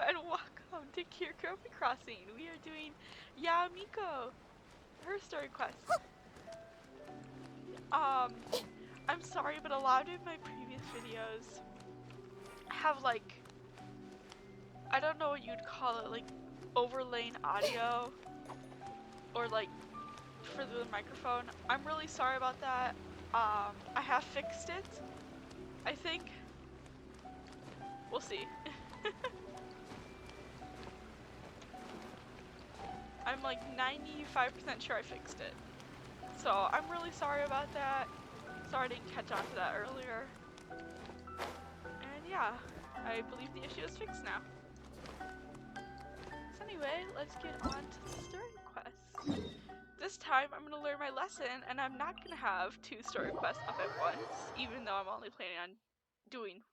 and welcome to Kirikopi Crossing. We are doing Miko, her story quest. I'm sorry, but a lot of my previous videos have like, I don't know what you'd call it, like overlaying audio or like for the microphone. I'm really sorry about that. I have fixed it, I think. We'll see. I'm like 95% sure I fixed it. So I'm really sorry about that. Sorry I didn't catch on to that earlier. And yeah, I believe the issue is fixed now. So anyway, let's get on to the story quest. This time I'm going to learn my lesson, and I'm not going to have 2 story quests up at once, even though I'm only planning on doing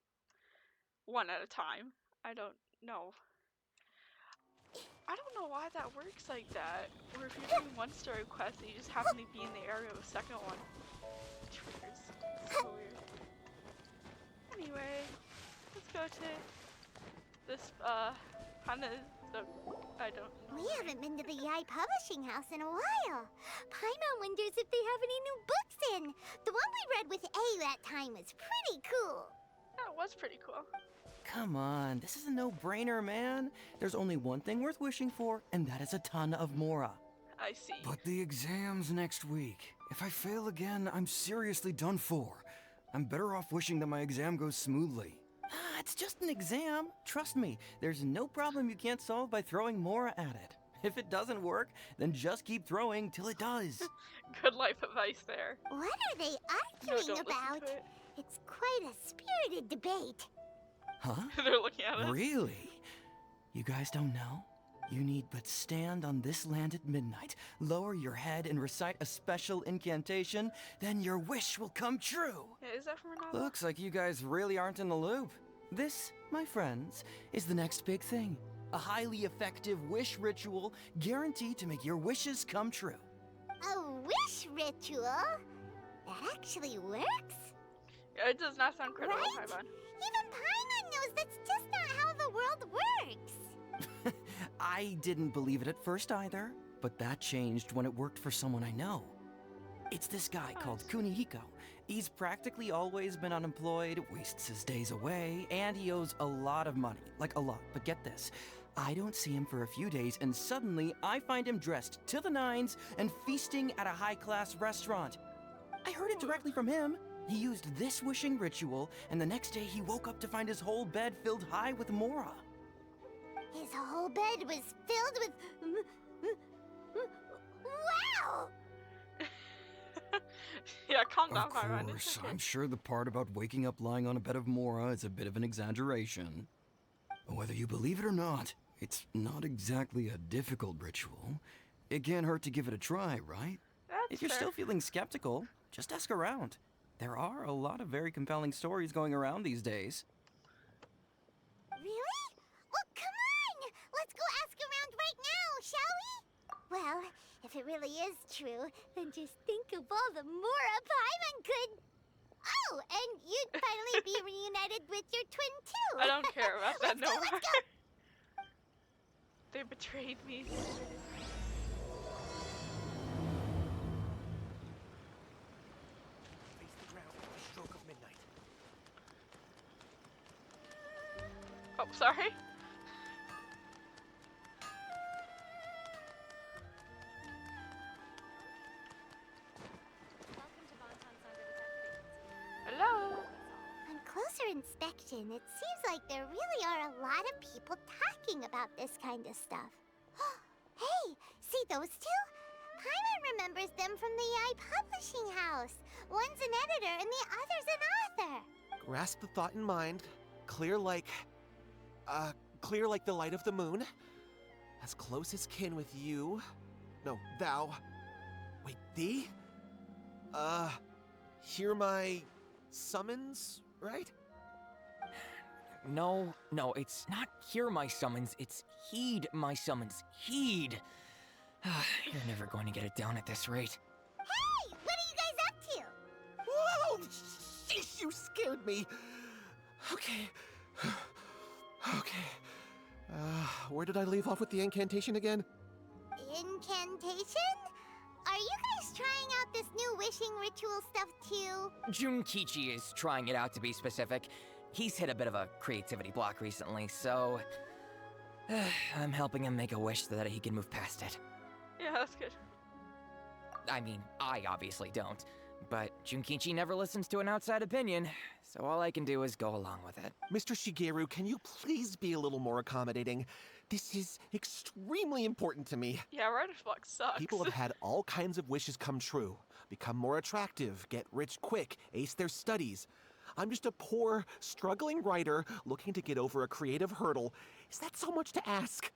one at a time. I don't know why that works like that, or if you're doing one story quest and you just happen to be in the area of the second one. Triggers. So weird. Anyway, let's go to this, I don't know. We haven't been to the Yai Publishing House in a while. Paimon wonders if they have any new books in. The one we read with A that time was pretty cool. That was pretty cool. Come on, this is a no-brainer, man. There's only one thing worth wishing for, and that is a ton of Mora. I see. But the exam's next week. If I fail again, I'm seriously done for. I'm better off wishing that my exam goes smoothly. It's just an exam. Trust me, there's no problem you can't solve by throwing Mora at it. If it doesn't work, then just keep throwing till it does. Good life advice there. What are they No, arguing don't listen about? to it. It's quite a spirited debate. Huh? They're looking at us. Really? You guys don't know? You need but stand on this land at midnight, lower your head and recite a special incantation, then your wish will come true. Yeah, is that from a novel? Looks like you guys really aren't in the loop. This, my friends, is the next big thing. A highly effective wish ritual guaranteed to make your wishes come true. A wish ritual? That actually works? Yeah, it does not sound credible, Right? Paimon. Even Paimon knows that's just not how the world works. I didn't believe it at first either, but that changed when it worked for someone I know. It's this guy called Kunihiko. He's practically always been unemployed, wastes his days away, and he owes a lot of money. Like a lot, but get this. I don't see him for a few days, and suddenly I find him dressed to the nines and feasting at a high-class restaurant. I heard it directly from him. He used this wishing ritual, and the next day he woke up to find his whole bed filled high with Mora. His whole bed was filled with... Wow! Yeah, calm down, Of Paimon. It's course, okay. I'm sure the part about waking up lying on a bed of Mora is a bit of an exaggeration. Whether you believe it or not, it's not exactly a difficult ritual. It can't hurt to give it a try, right? That's If you're fair. still feeling skeptical, just ask around. There are a lot of very compelling stories going around these days. Really? Well, come on! Let's go ask around right now, shall we? Well, if it really is true, then just think of all the Mora Paimon could... Oh, and you'd finally be reunited with your twin, too! I don't care about that Let's no go, more. let's go! They betrayed me. Face the ground at the stroke of midnight. Oh, sorry. Hello. On closer inspection, it seems like there really are a lot of people talking about this kind of stuff. Hey, see those two? Paimon remembers them from the Yai Publishing House. One's an editor and the other's an author. Grasp the thought in mind. Clear like the light of the moon. As close as kin with you. No, thou. Wait, thee? Hear my summons, right? No, it's not hear my summons, it's heed my summons. Heed! You're never going to get it down at this rate. Hey, what are you guys up to? Whoa! Sheesh, you scared me. Okay. Okay. Where did I leave off with the incantation again? Incantation? Are you guys trying out this new wishing ritual stuff too? Junkichi is trying it out, to be specific. He's hit a bit of a creativity block recently, so I'm helping him make a wish so that he can move past it. Yeah, that's good. I mean, I obviously don't, but Junkichi never listens to an outside opinion, so all I can do is go along with it. Mr. Shigeru, can you please be a little more accommodating? This is extremely important to me. Yeah, writer's block sucks. People have had all kinds of wishes come true. Become more attractive, get rich quick, ace their studies. I'm just a poor, struggling writer looking to get over a creative hurdle. Is that so much to ask?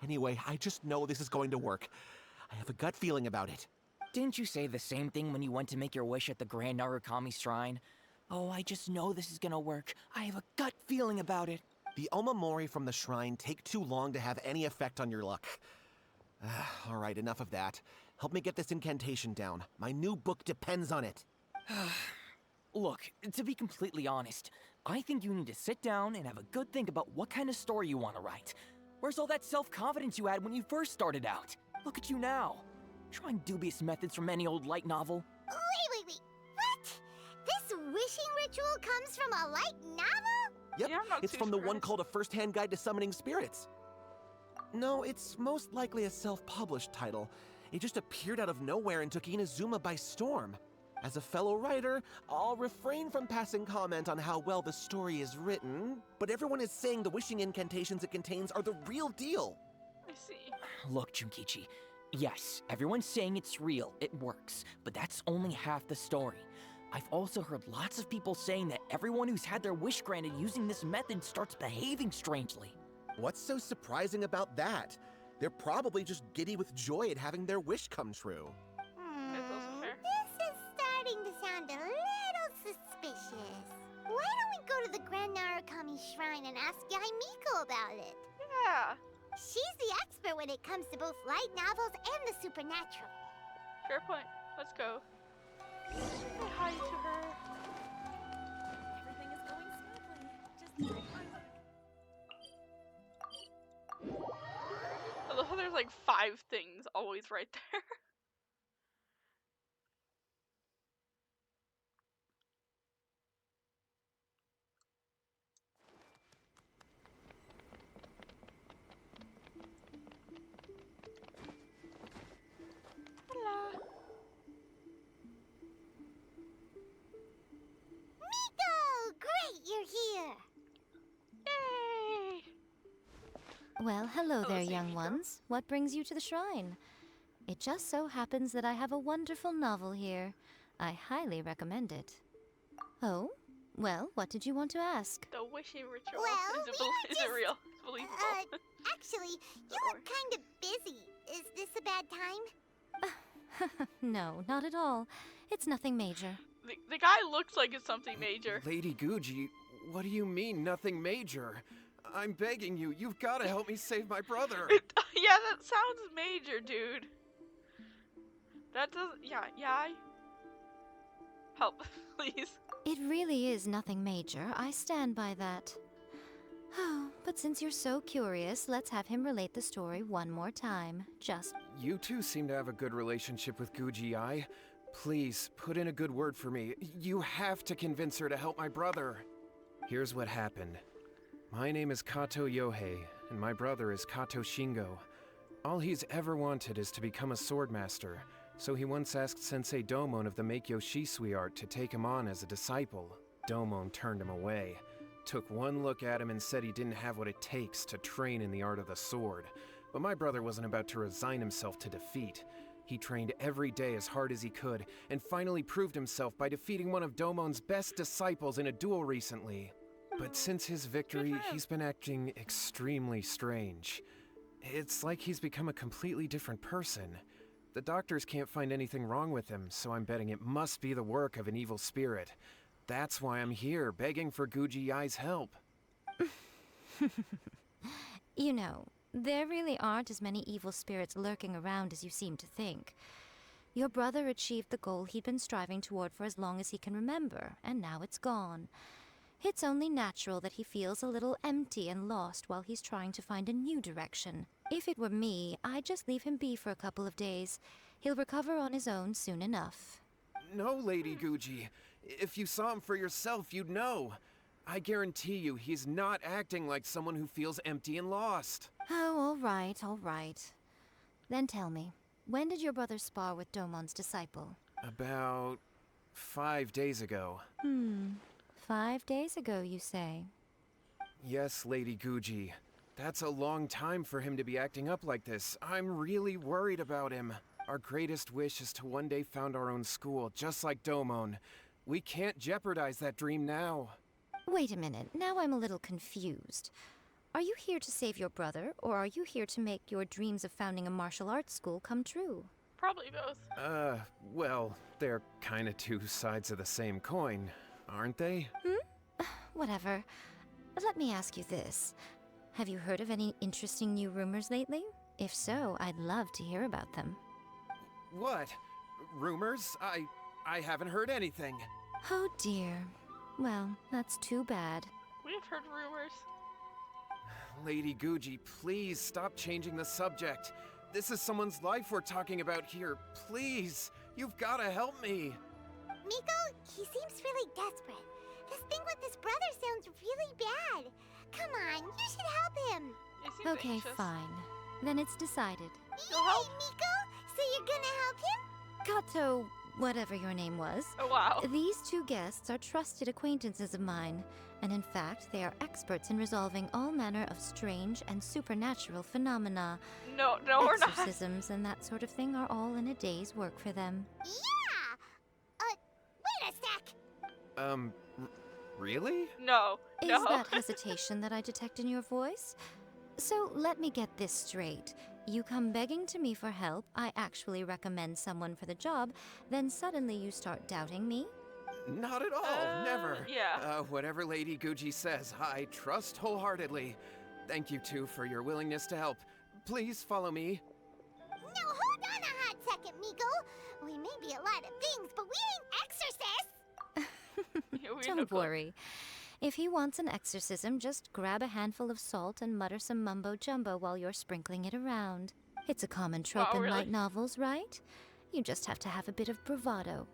Anyway, I just know this is going to work. I have a gut feeling about it. Didn't you say the same thing when you went to make your wish at the Grand Narukami Shrine? Oh, I just know this is gonna work. I have a gut feeling about it. The Omamori from the shrine take too long to have any effect on your luck. All right, enough of that. Help me get this incantation down. My new book depends on it. Look, to be completely honest, I think you need to sit down and have a good think about what kind of story you want to write. Where's all that self-confidence you had when you first started out? Look at you now. Trying dubious methods from any old light novel. Wait. What? This wishing ritual comes from a light novel? Yep, Yeah, I'm not it's too from the sure. one called A First-Hand Guide to Summoning Spirits. No, it's most likely a self-published title. It just appeared out of nowhere and took Inazuma by storm. As a fellow writer, I'll refrain from passing comment on how well the story is written, but everyone is saying the wishing incantations it contains are the real deal. I see. Look, Junkichi, yes, everyone's saying it's real, it works, but that's only half the story. I've also heard lots of people saying that everyone who's had their wish granted using this method starts behaving strangely. What's so surprising about that? They're probably just giddy with joy at having their wish come true. That's also fair. This is starting to sound a little suspicious. Why don't we go to the Grand Narukami Shrine and ask Yai Miko about it? Yeah, She's the expert when it comes to both light novels and the supernatural. fair point. Let's go. Say hi to her. Everything is going smoothly. Just like I love how there's like 5 things always right there. Hola. Miko! Great, you're here! Yay! Well, hello Hello, there, Sage young Girl. ones. What brings you to the shrine? It just so happens that I have a wonderful novel here. I highly recommend it. Oh? Well, what did you want to ask? The wishing ritual. Well, is it, we were is just, it real? It's believable. Actually, you Don't look worry. kind of busy. Is this a bad time? No, not at all. It's nothing major. The guy looks like it's something major. Lady Guji, what do you mean, nothing major? I'm begging you, you've got to help me save my brother. Yeah, that sounds major, dude. That doesn't. Yeah. Help, please. It really is nothing major. I stand by that. Oh, but since you're so curious, let's have him relate the story one more time. Just You two seem to have a good relationship with Guji-ai. Please, put in a good word for me. You have to convince her to help my brother. Here's what happened. My name is Kato Yohei, and my brother is Kato Shingo. All he's ever wanted is to become a swordmaster, so he once asked Sensei Domon of the Meikyo Shisui art to take him on as a disciple. Domon turned him away, took one look at him and said he didn't have what it takes to train in the art of the sword. But my brother wasn't about to resign himself to defeat. He trained every day as hard as he could, and finally proved himself by defeating one of Domon's best disciples in a duel recently. But since his victory, Good for him. he's been acting extremely strange. It's like he's become a completely different person. The doctors can't find anything wrong with him, so I'm betting it must be the work of an evil spirit. That's why I'm here, begging for Guji-ai's help. You know, there really aren't as many evil spirits lurking around as you seem to think. Your brother achieved the goal he'd been striving toward for as long as he can remember, and now it's gone. It's only natural that he feels a little empty and lost while he's trying to find a new direction. If it were me, I'd just leave him be for a couple of days. He'll recover on his own soon enough. No, Lady Guji. If you saw him for yourself, you'd know. I guarantee you he's not acting like someone who feels empty and lost. Oh, all right, all right. Then tell me, when did your brother spar with Domon's disciple? About 5 days ago. 5 days ago, you say? Yes, Lady Guji. That's a long time for him to be acting up like this. I'm really worried about him. Our greatest wish is to one day found our own school, just like Domon. We can't jeopardize that dream now. Wait a minute, now I'm a little confused. Are you here to save your brother, or are you here to make your dreams of founding a martial arts school come true? Probably both. Well, they're kinda two sides of the same coin, aren't they? Whatever. Let me ask you this. Have you heard of any interesting new rumors lately? If so, I'd love to hear about them. What? Rumors? I haven't heard anything. Oh dear. Well, that's too bad. We have heard rumors. Lady Guji, please stop changing the subject. This is someone's life we're talking about here. Please, you've gotta help me. Miko, he seems really desperate. This thing with his brother sounds really bad. Come on, you should help him. He seems Okay, anxious. fine. Then it's decided. You'll help? Yay, Miko! So you're gonna help him? Kato, whatever your name was. Oh, wow. These two guests are trusted acquaintances of mine, and in fact, they are experts in resolving all manner of strange and supernatural phenomena. No, we're not. Exorcisms and that sort of thing are all in a day's work for them. Yeah! Wait a sec! Really? No. Is No. that hesitation that I detect in your voice? So let me get this straight. You come begging to me for help, I actually recommend someone for the job, then suddenly you start doubting me? Not at all, never. Yeah. Whatever Lady Guji says, I trust wholeheartedly. Thank you two for your willingness to help. Please follow me. No, hold on a hot second, Miko. We may be a lot of things, but we ain't exorcists. Yeah, we Don't know. worry. If he wants an exorcism, just grab a handful of salt and mutter some mumbo-jumbo while you're sprinkling it around. It's a common trope Wow, in really? light novels, right? You just have to have a bit of bravado.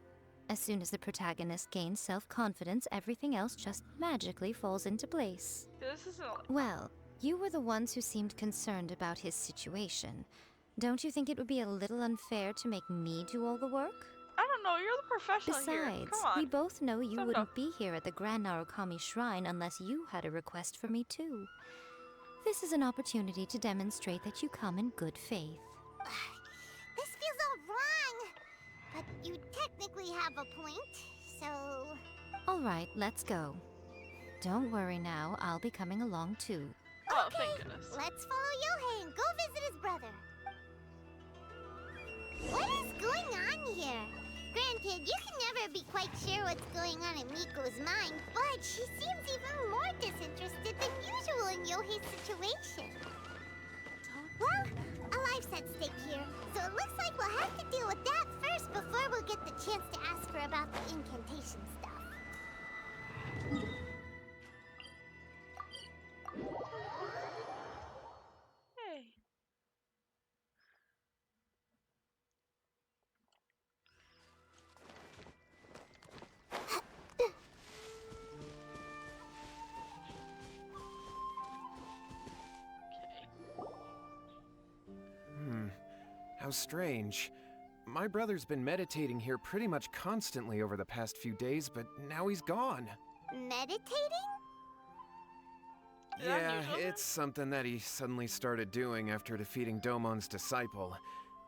As soon as the protagonist gains self-confidence, everything else just magically falls into place. This isn't like... Well, you were the ones who seemed concerned about his situation. Don't you think it would be a little unfair to make me do all the work? I don't know, you're the professional here. Besides, Come on. we both know you Stop, wouldn't stop. be here at the Grand Narukami Shrine unless you had a request for me too. This is an opportunity to demonstrate that you come in good faith. This feels all wrong. But you technically have a point, so... All right, let's go. Don't worry now, I'll be coming along too. Oh, Okay, thank goodness. let's follow Yohei and go visit his brother. What is going on here? Granted, you can never be quite sure what's going on in Miko's mind, but she seems even more disinterested than usual in Yohei's situation. Well, a life's at stake here, so it looks like we'll have to deal with that first before we'll get the chance to ask her about the incantation stuff. Hey. How strange. My brother's been meditating here pretty much constantly over the past few days, but now he's gone. Meditating? Is that Yeah, unusual then? it's something that he suddenly started doing after defeating Domon's disciple.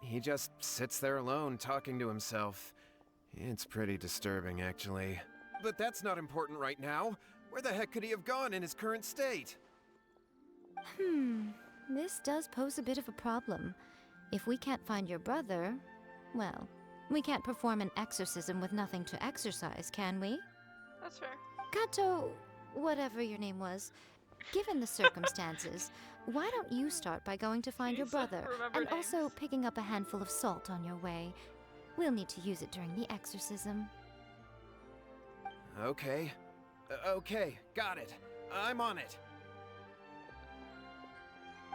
He just sits there alone, talking to himself. It's pretty disturbing, actually. But that's not important right now. Where the heck could he have gone in his current state? This does pose a bit of a problem. If we can't find your brother, well, we can't perform an exorcism with nothing to exorcise, can we? That's fair. Kato, whatever your name was, given the circumstances, why don't you start by going to find your Please, brother, remember and also names. picking up a handful of salt on your way? We'll need to use it during the exorcism. Okay. Okay, got it. I'm on it.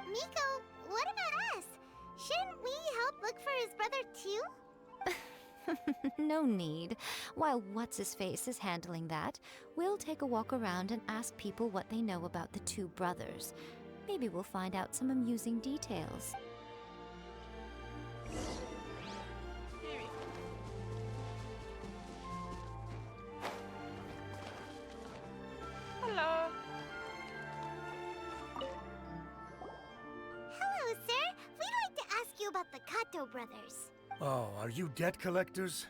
Miko, what about us? Shouldn't we help look for his brother too? No need. While What's-His-Face is handling that, we'll take a walk around and ask people what they know about the two brothers. Maybe we'll find out some amusing details. Maybe. Hello. Hello, sir. We'd like to ask you about the Kato brothers. Oh, are you debt collectors?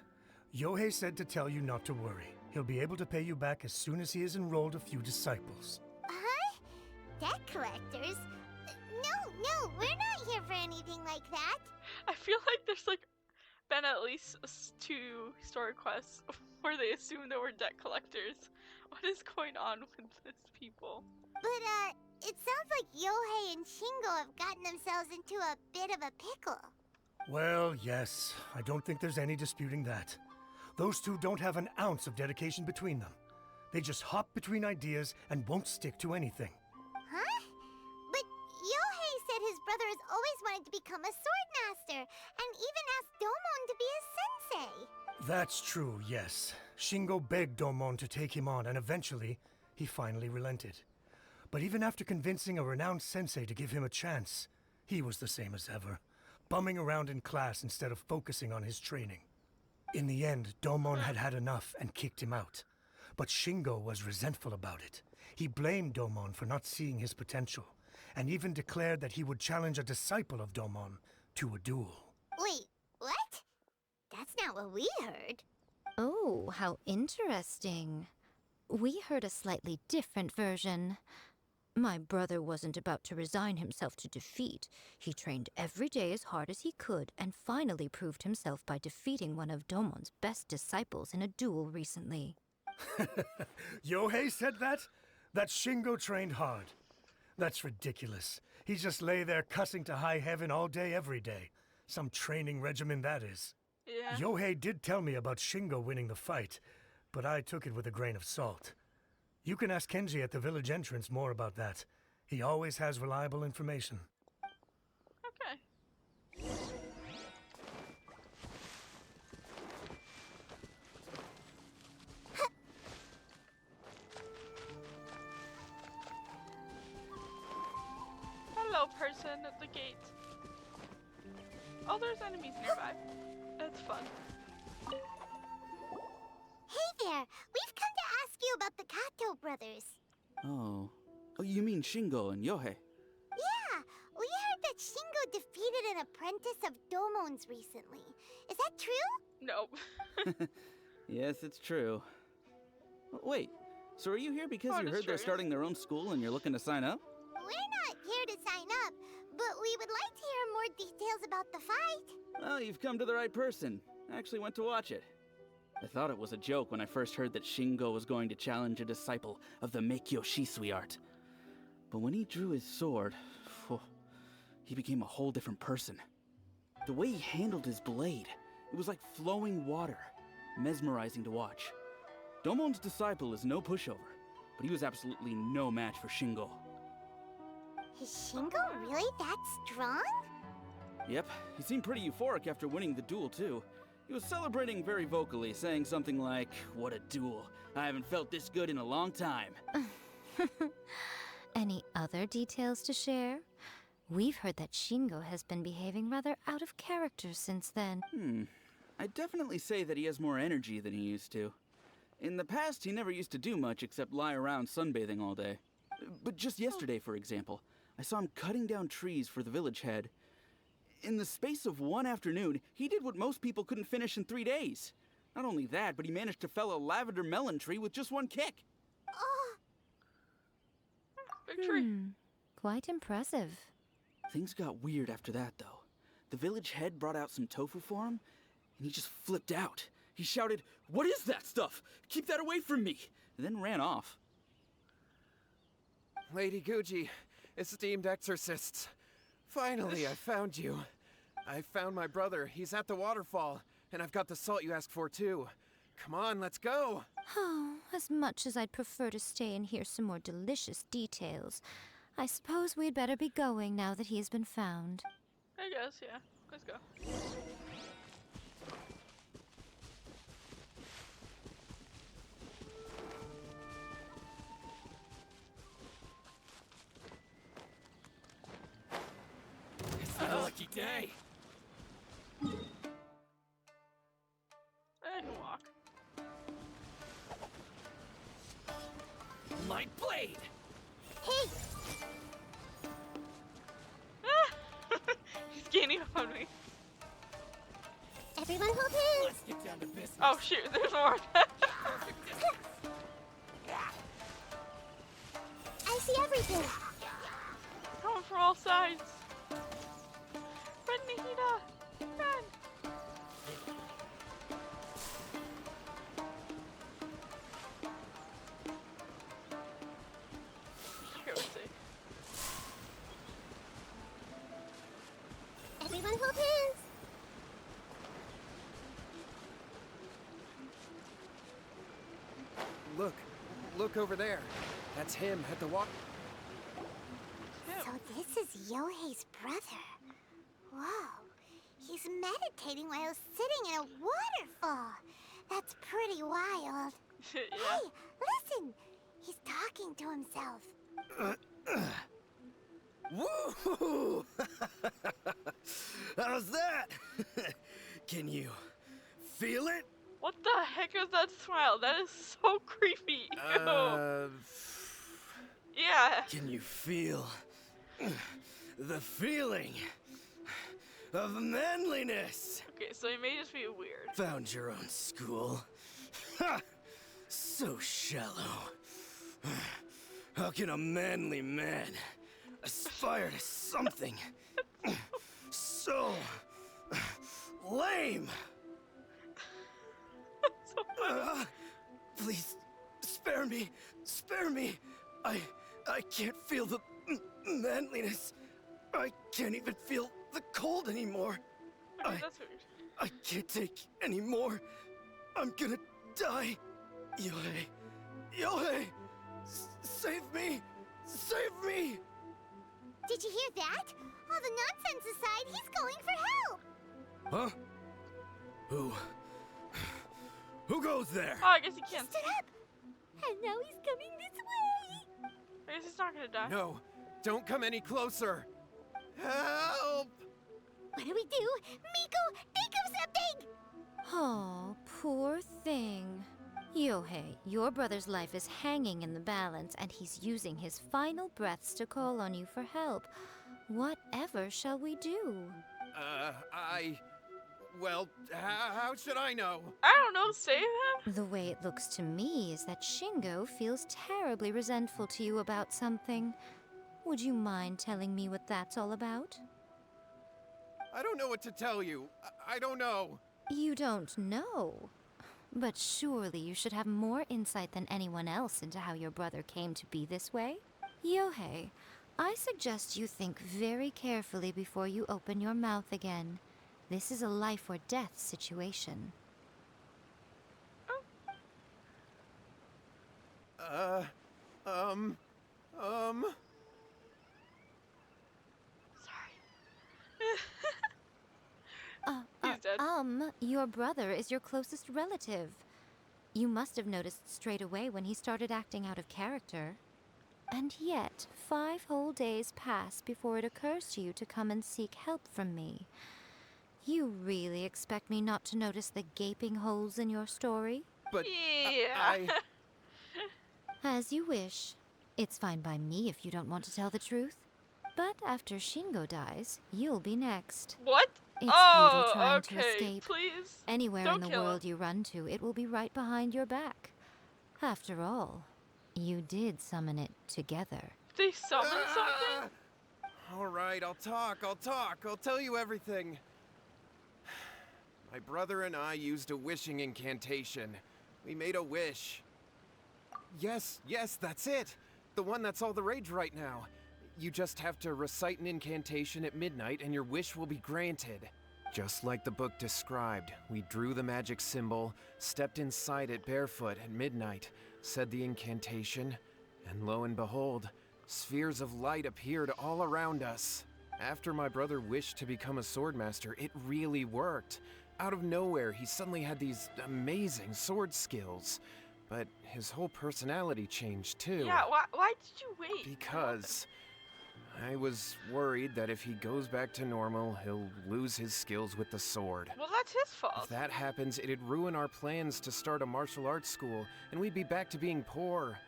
Yohei said to tell you not to worry. He'll be able to pay you back as soon as he has enrolled a few disciples. Huh? Debt collectors? No, we're not here for anything like that. I feel like there's like been at least 2 story quests where they assume that we're debt collectors. What is going on with these people? But, it sounds like Yohei and Shingo have gotten themselves into a bit of a pickle. Well, yes, I don't think there's any disputing that. Those two don't have an ounce of dedication between them. They just hop between ideas and won't stick to anything. Huh? But Yohei said his brother has always wanted to become a sword master, and even asked Domon to be his sensei. That's true, yes. Shingo begged Domon to take him on, and eventually, he finally relented. But even after convincing a renowned sensei to give him a chance, he was the same as ever, bumming around in class instead of focusing on his training. In the end, Domon had had enough and kicked him out. But Shingo was resentful about it. He blamed Domon for not seeing his potential, and even declared that he would challenge a disciple of Domon to a duel. Wait, what? That's not what we heard. Oh, how interesting. We heard a slightly different version. My brother wasn't about to resign himself to defeat. He trained every day as hard as he could and finally proved himself by defeating one of Domon's best disciples in a duel recently. Yohei said that? That Shingo trained hard. That's ridiculous. He just lay there cussing to high heaven all day, every day. Some training regimen, that is. Yeah. Yohei did tell me about Shingo winning the fight, but I took it with a grain of salt. You can ask Kenji at the village entrance more about that. He always has reliable information. Okay. Hello, person at the gate. Oh, there's enemies nearby. That's fun. Hey there, we've come to ask you about the Kato brothers. Oh. Oh, you mean Shingo and Yohei? Yeah, we heard that Shingo defeated an apprentice of Domon's recently. Is that true? Nope. Yes, it's true. Wait, so are you here because Oh, you that's heard they're true. starting their own school and you're looking to sign up? We're not here to sign up, but we would like to hear more details about the fight. Well, you've come to the right person. I actually went to watch it. I thought it was a joke when I first heard that Shingo was going to challenge a disciple of the Meikyo Shisui art. But when he drew his sword, he became a whole different person. The way he handled his blade, it was like flowing water, mesmerizing to watch. Domon's disciple is no pushover, but he was absolutely no match for Shingo. Is Shingo really that strong? Yep, he seemed pretty euphoric after winning the duel, too. He was celebrating very vocally, saying something like, "What a duel. I haven't felt this good in a long time." Any other details to share? We've heard that Shingo has been behaving rather out of character since then. I'd definitely say that he has more energy than he used to. In the past, he never used to do much except lie around sunbathing all day. But just yesterday, for example, I saw him cutting down trees for the village head. In the space of one afternoon, he did what most people couldn't finish in 3 days. Not only that, but he managed to fell a lavender melon tree with just one kick. Oh, Victory. Quite impressive. Things got weird after that, though. The village head brought out some tofu for him, and he just flipped out. He shouted, "What is that stuff? Keep that away from me!" and then ran off. Lady Guji, esteemed exorcists. Finally, I found you. I found my brother. He's at the waterfall, and I've got the salt you asked for, too. Come on, let's go. Oh, as much as I'd prefer to stay and hear some more delicious details, I suppose we'd better be going now that he has been found. I guess, yeah. Let's go. It's a lucky day. I can walk. Light blade. Hey, He's gaining up on me. everyone hold hands. Let's get down to business. Oh shoot, there's more. I see everything. Coming from all sides. Run, Nikita! Run! Here, let's see. Everyone hold hands. Look over there. That's him at the walk. So this is Yohei's brother. Whoa. He's meditating while sitting in a waterfall. That's pretty wild. Yeah. Hey, listen. He's talking to himself. Woo! How's that? Can you feel it? What the heck is that smile? That is so creepy. Ew. Yeah. Can you feel the feeling of manliness? Okay, so he may just be weird. Found your own school. Ha! So shallow. How can a manly man aspire to something so lame? So funny. Please, spare me. Spare me. I can't feel the manliness. I can't even feel the cold anymore. Okay, that's weird. I can't take any more. I'm gonna die. Yohei. Yohei! Save me! Save me! Did you hear that? All the nonsense aside, he's going for help. Huh? Who goes there? Oh, I guess he He can't. stood up. And now he's coming this way. I guess he's not gonna die. No, don't come any closer. Help! What do we do? Miko, think of something! Oh, poor thing. Yohei, your brother's life is hanging in the balance, and he's using his final breaths to call on you for help. Whatever shall we do? Well, how should I know? I don't know, save him? The way it looks to me is that Shingo feels terribly resentful to you about something. Would you mind telling me what that's all about? I don't know what to tell you. I don't know. You don't know. But surely you should have more insight than anyone else into how your brother came to be this way. Yohei, I suggest you think very carefully before you open your mouth again. This is a life or death situation. Sorry. He's dead. Your brother is your closest relative. You must have noticed straight away when he started acting out of character. And yet, 5 whole days pass before it occurs to you to come and seek help from me. You really expect me not to notice the gaping holes in your story? But Yeah. As you wish. It's fine by me if you don't want to tell the truth. But after Shingo dies, you'll be next. What? It's Oh, futile trying to okay. escape. Please. Anywhere Don't in the kill him. world you run to, it will be right behind your back. After all, you did summon it together. They summoned something? All right, I'll talk. I'll tell you everything. My brother and I used a wishing incantation. We made a wish. Yes, that's it. The one that's all the rage right now. You just have to recite an incantation at midnight and your wish will be granted. Just like the book described, we drew the magic symbol, stepped inside it barefoot at midnight, said the incantation, and lo and behold, spheres of light appeared all around us. After my brother wished to become a swordmaster, it really worked. Out of nowhere, he suddenly had these amazing sword skills. But his whole personality changed too. Yeah, why did you wait? Because I was worried that if he goes back to normal, he'll lose his skills with the sword. Well, that's his fault. If that happens, it'd ruin our plans to start a martial arts school, and we'd be back to being poor.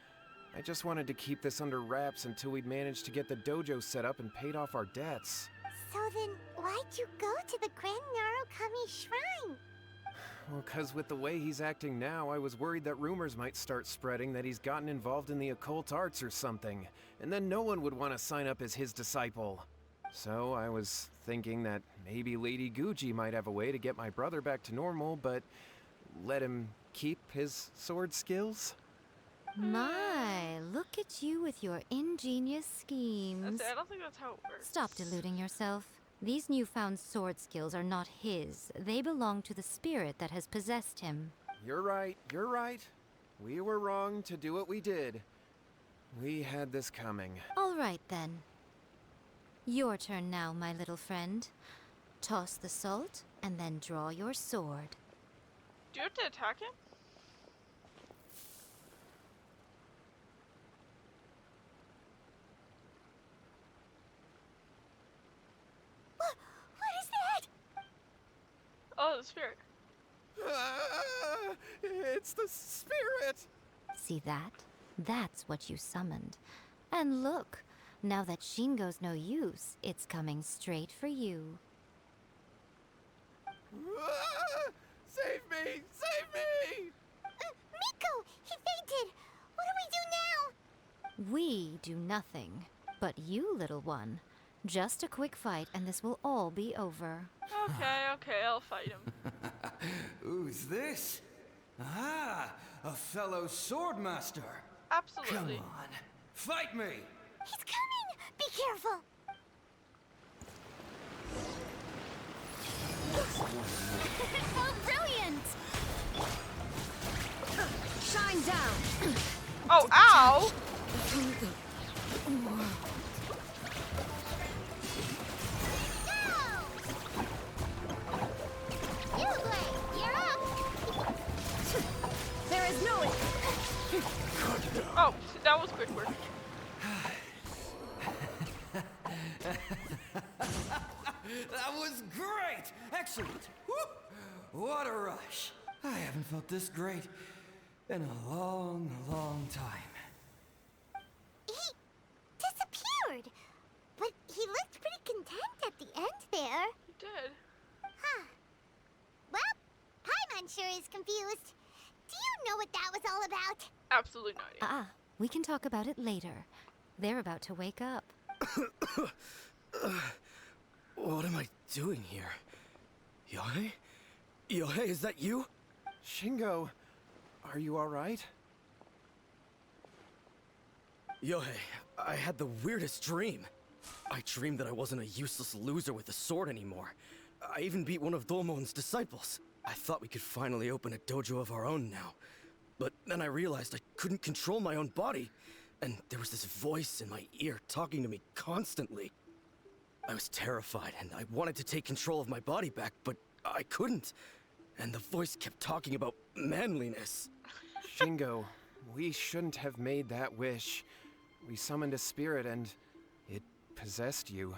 I just wanted to keep this under wraps until we'd managed to get the dojo set up and paid off our debts. So then, why'd you go to the Grand Narukami Shrine? Well, 'cause with the way he's acting now, I was worried that rumors might start spreading that he's gotten involved in the occult arts or something, and then no one would want to sign up as his disciple. So I was thinking that maybe Lady Guji might have a way to get my brother back to normal, but let him keep his sword skills? My, look at you with your ingenious schemes. I don't think that's how it works. Stop deluding yourself. These newfound sword skills are not his. They belong to the spirit that has possessed him. You're right, you're right. We were wrong to do what we did. We had this coming. All right, then. Your turn now, my little friend. Toss the salt, and then draw your sword. Do you have to attack him? What is that? Oh, the spirit. It's the spirit! See that? That's what you summoned. And look, now that Shingo's no use, it's coming straight for you. Save me! Save me! Miko! He fainted! What do we do now? We do nothing. But you, little one, just a quick fight and this will all be over. Okay, I'll fight him. Who's this? Ah, a fellow swordmaster. Absolutely. Come on, fight me! He's coming! Be careful! Oh, brilliant! Shine down! Oh, ow! There is no... Oh, that was quick work. That was great! Excellent! Woo! What a rush! I haven't felt this great in a long, long time. He disappeared! But he looked pretty content at the end there. He did. Huh. Well, Paimon sure is confused. Do you know what that was all about? Absolutely no idea. We can talk about it later. They're about to wake up. What am I doing here? Yohei? Yohei, is that you? Shingo, are you alright? Yohei, I had the weirdest dream. I dreamed that I wasn't a useless loser with a sword anymore. I even beat one of Domon's disciples. I thought we could finally open a dojo of our own now. But then I realized I couldn't control my own body. And there was this voice in my ear talking to me constantly. I was terrified and I wanted to take control of my body back, but I couldn't. And the voice kept talking about manliness. Shingo, we shouldn't have made that wish. We summoned a spirit and it possessed you.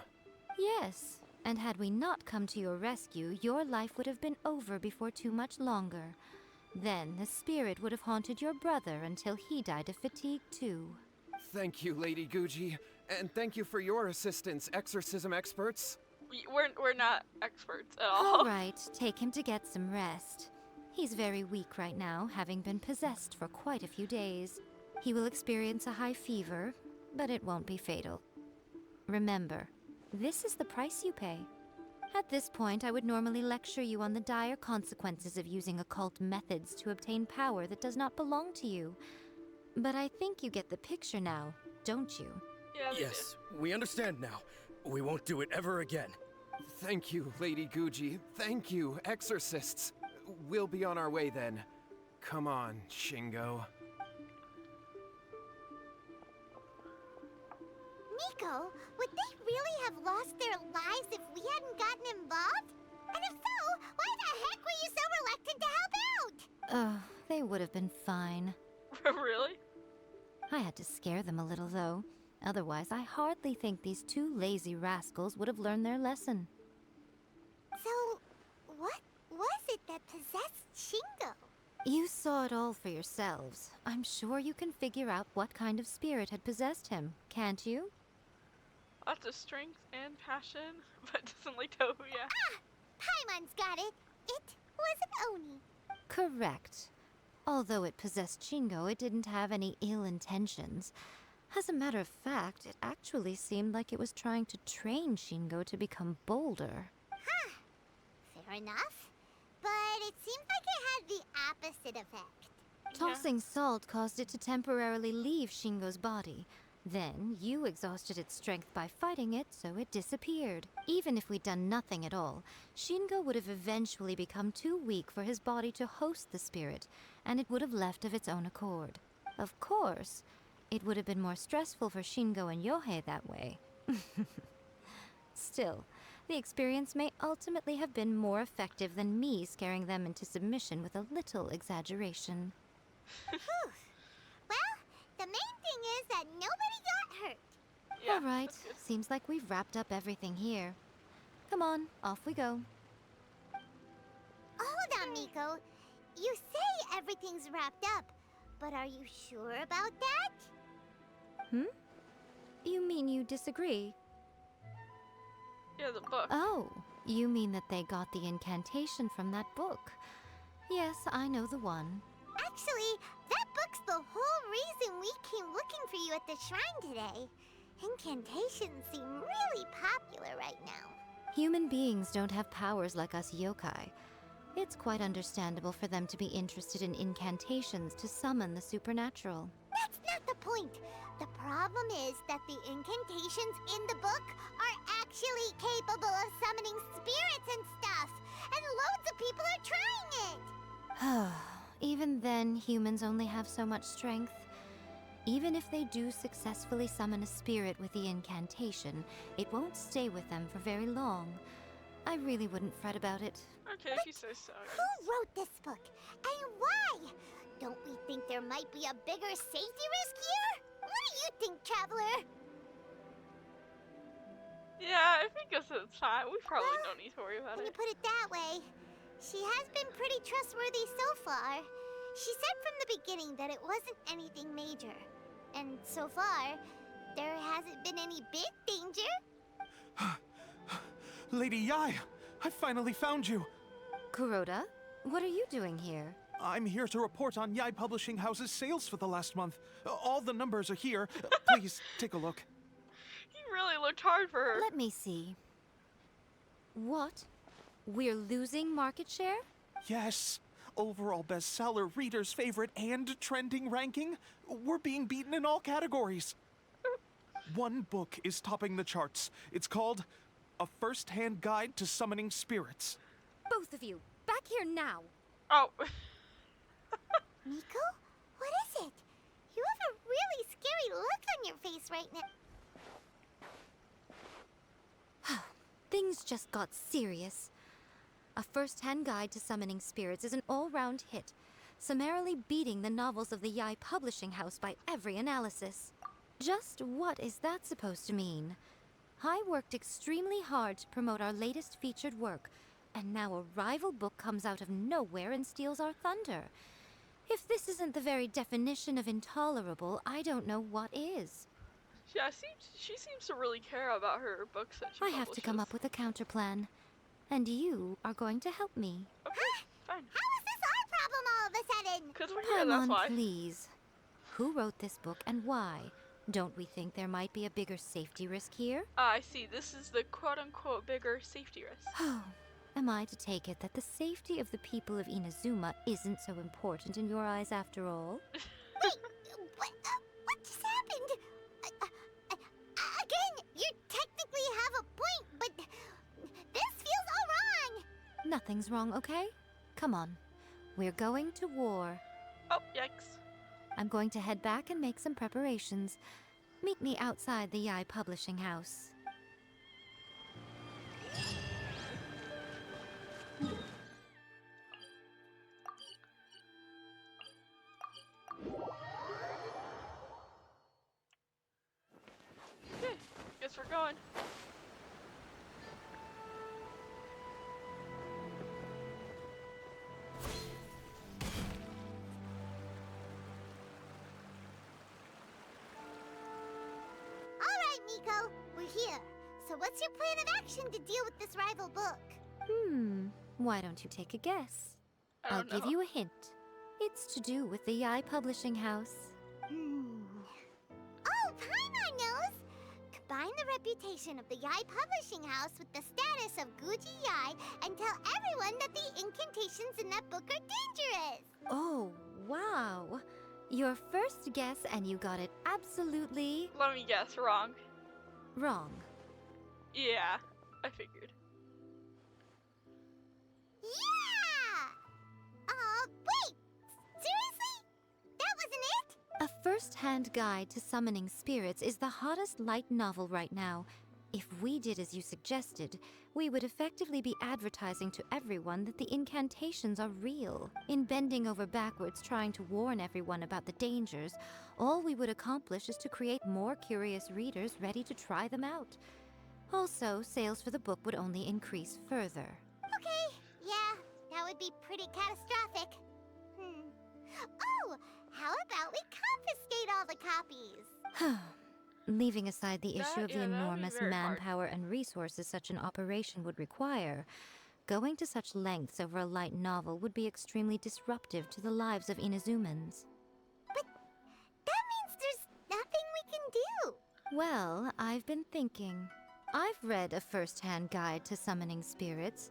Yes, and had we not come to your rescue, your life would have been over before too much longer. Then the spirit would have haunted your brother until he died of fatigue too. Thank you, Lady Guji, and thank you for your assistance, exorcism experts. We're not experts at all. All right, take him to get some rest. He's very weak right now, having been possessed for quite a few days. He will experience a high fever, but it won't be fatal. Remember, this is the price you pay. At this point, I would normally lecture you on the dire consequences of using occult methods to obtain power that does not belong to you. But I think you get the picture now, don't you? Yeah, they Yes, we understand now. We won't do it ever again. Thank you, Lady Guji. Thank you, exorcists. We'll be on our way then. Come on, Shingo. Miko, would they really have lost their lives if we hadn't gotten involved? And if so, why the heck were you so reluctant to help out? They would have been fine. Really? I had to scare them a little, though. Otherwise, I hardly think these two lazy rascals would have learned their lesson. So, what was it that possessed Shingo? You saw it all for yourselves. I'm sure you can figure out what kind of spirit had possessed him, can't you? Lots of strength and passion, but doesn't like Tohuya. Paimon's got it. It was an Oni. Correct. Although it possessed Shingo, it didn't have any ill intentions. As a matter of fact, it actually seemed like it was trying to train Shingo to become bolder. Fair enough. But it seems like it had the opposite effect. Tossing salt caused it to temporarily leave Shingo's body. Then, you exhausted its strength by fighting it, so it disappeared. Even if we'd done nothing at all, Shingo would have eventually become too weak for his body to host the spirit, and it would have left of its own accord. Of course, it would have been more stressful for Shingo and Yohei that way. Still, the experience may ultimately have been more effective than me scaring them into submission with a little exaggeration. Whew. Well, the main thing is that nobody got hurt. Yeah, All right, that's good. seems like we've wrapped up everything here. Come on, off we go. Hold on, Miko. You say everything's wrapped up, but are you sure about that? You mean you disagree? Yeah, the book. Oh, you mean that they got the incantation from that book. Yes, I know the one. Actually, that book's the whole reason we came looking for you at the shrine today. Incantations seem really popular right now. Human beings don't have powers like us yokai. It's quite understandable for them to be interested in incantations to summon the supernatural. That's not the point. The problem is that the incantations in the book are actually capable of summoning spirits and stuff. And loads of people are trying it. Even then, humans only have so much strength. Even if they do successfully summon a spirit with the incantation, it won't stay with them for very long. I really wouldn't fret about it. Okay, if you say so. I guess. Who wrote this book? And why? Don't we think there might be a bigger safety risk here? What do you think, Traveler? Yeah, I think it's fine. We probably don't need to worry about When you it. put it that way, she has been pretty trustworthy so far. She said from the beginning that it wasn't anything major. And so far, there hasn't been any big danger. Lady Yai, I finally found you. Kuroda, what are you doing here? I'm here to report on Yai Publishing House's sales for the last month. All the numbers are here. Please, take a look. He really looked hard for her. Let me see. What? We're losing market share? Yes. Overall bestseller, readers' favorite, and trending ranking. We're being beaten in all categories. One book is topping the charts. It's called A First-Hand Guide to Summoning Spirits. Both of you, back here now. Oh, Miko? What is it? You have a really scary look on your face right now. Things just got serious. A first-hand guide to summoning spirits is an all-round hit, summarily beating the novels of the Yai Publishing House by every analysis. Just what is that supposed to mean? I worked extremely hard to promote our latest featured work, and now a rival book comes out of nowhere and steals our thunder. If this isn't the very definition of intolerable, I don't know what is. yeah, she seems to really care about her books that she I have to come up with a counterplan, and you are going to help me. Okay, fine. How is this our problem all of a sudden? Because we're here, that's Paimon, why. please. Who wrote this book and why? Don't we think there might be a bigger safety risk here? I see. This is the quote-unquote bigger safety risk. Oh, am I to take it that the safety of the people of Inazuma isn't so important in your eyes after all? What just happened? Again, you technically have a point, but Nothing's wrong, okay? Come on. We're going to war. Oh, yikes. I'm going to head back and make some preparations. Meet me outside the Yai Publishing House. Okay, guess we're going. Alright, Miko, we're here. So what's your plan of action to deal with this rival book? Why don't you take a guess? I I'll don't give know. you a hint. It's to do with the Yai Publishing House. Oh, Paimon knows! Combine the reputation of the Yai Publishing House with the status of Guji Yai and tell everyone that the incantations in that book are dangerous! Oh, wow. Your first guess, and you got it absolutely Let me guess, wrong. wrong. Yeah, I figured. Yeah! Wait! Seriously? That wasn't it? A first-hand guide to summoning spirits is the hottest light novel right now. If we did as you suggested, we would effectively be advertising to everyone that the incantations are real. In bending over backwards trying to warn everyone about the dangers, all we would accomplish is to create more curious readers ready to try them out. Also, sales for the book would only increase further. Okay, yeah, that would be pretty catastrophic. Oh, how about we confiscate all the copies? Leaving aside the issue of the that would be enormous very hard. manpower and resources such an operation would require, going to such lengths over a light novel would be extremely disruptive to the lives of Inazumans. But that means there's nothing we can do. Well, I've been thinking. I've read a first-hand guide to summoning spirits.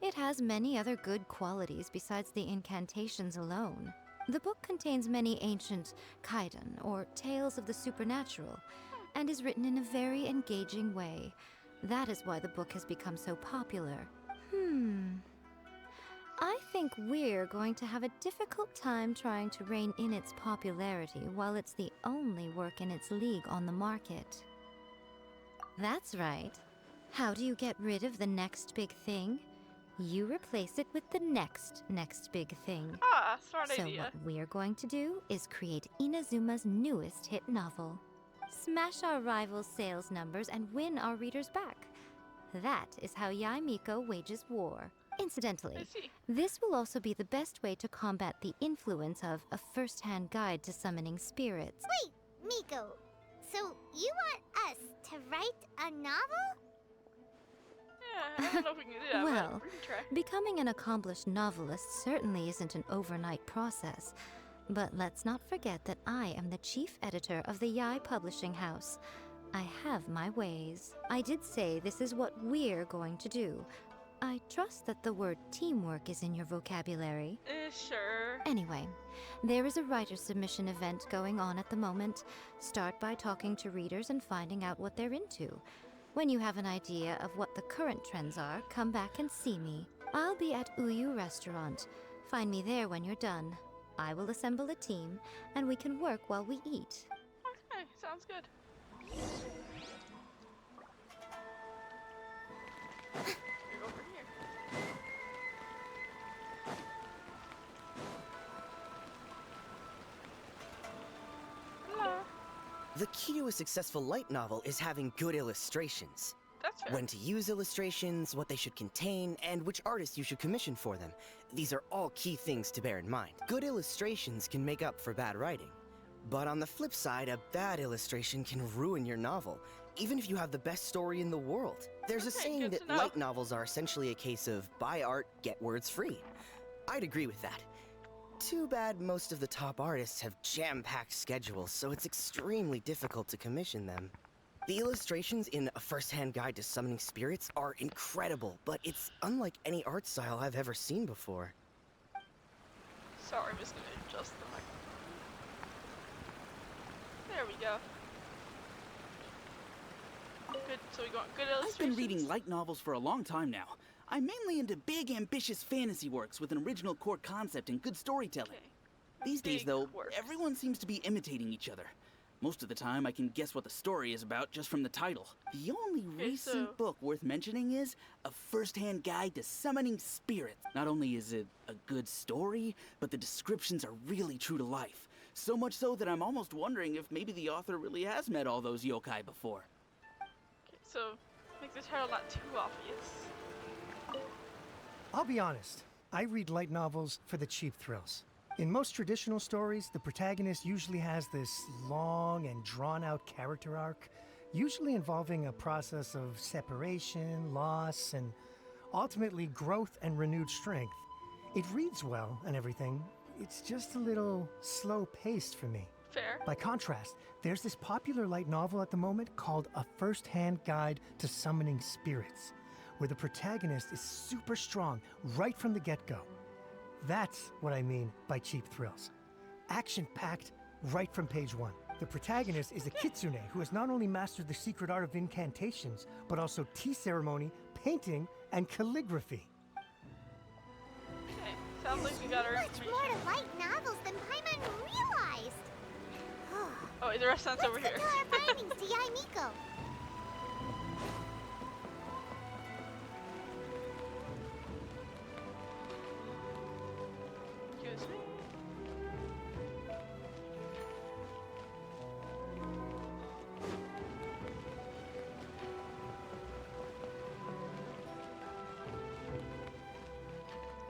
It has many other good qualities besides the incantations alone. The book contains many ancient kaidan, or tales of the supernatural, and is written in a very engaging way. That is why the book has become so popular. I think we're going to have a difficult time trying to rein in its popularity while it's the only work in its league on the market. That's right. How do you get rid of the next big thing? You replace it with the next big thing. Ah, smart So idea. what we're going to do is create Inazuma's newest hit novel. Smash our rival's sales numbers and win our readers back. That is how Yai Miko wages war. I Incidentally, see. this will also be the best way to combat the influence of a first-hand guide to summoning spirits. Wait, Miko, so you want us to write a novel? Yeah, I don't know if we can do that, Well, but we can try. becoming an accomplished novelist certainly isn't an overnight process. But let's not forget that I am the chief editor of the Yai Publishing House. I have my ways. I did say this is what we're going to do. I trust that the word teamwork is in your vocabulary. Sure. Anyway, there is a writer submission event going on at the moment. Start by talking to readers and finding out what they're into. When you have an idea of what the current trends are, come back and see me. I'll be at Uyu Restaurant. Find me there when you're done. I will assemble a team, and we can work while we eat. Okay, sounds good. You're over here. Hello. The key to a successful light novel is having good illustrations. That's fair. When to use illustrations, what they should contain, and which artists you should commission for them. These are all key things to bear in mind. Good illustrations can make up for bad writing. But on the flip side, a bad illustration can ruin your novel, even if you have the best story in the world. There's a Okay, saying good that to know. light novels are essentially a case of buy art, get words free. I'd agree with that. Too bad most of the top artists have jam-packed schedules, so it's extremely difficult to commission them. The illustrations in A First-Hand Guide to Summoning Spirits are incredible, but it's unlike any art style I've ever seen before. Sorry, I'm just gonna adjust the microphone. There we go. Good, so we got good illustrations. I've been reading light novels for a long time now. I'm mainly into big, ambitious fantasy works with an original core concept and good storytelling. Okay. These days, Big though, works. everyone seems to be imitating each other. Most of the time, I can guess what the story is about just from the title. The only recent book worth mentioning is A First-Hand Guide to Summoning Spirits. Not only is it a good story, but the descriptions are really true to life. So much so that I'm almost wondering if maybe the author really has met all those yokai before. Okay, so make the title not too obvious. I'll be honest, I read light novels for the cheap thrills. In most traditional stories, the protagonist usually has this long and drawn-out character arc, usually involving a process of separation, loss, and ultimately growth and renewed strength. It reads well and everything, it's just a little slow-paced for me. Fair. By contrast, there's this popular light novel at the moment called A First-Hand Guide to Summoning Spirits, where the protagonist is super strong right from the get-go. That's what I mean by cheap thrills. Action-packed right from page 1. The protagonist is a kitsune who has not only mastered the secret art of incantations, but also tea ceremony, painting, and calligraphy. Okay, sounds like we got our Much information. more to light novels than Paimon realized. Oh, the restaurant's over here. Let's go tell our findings to Yai Miko. Excuse me.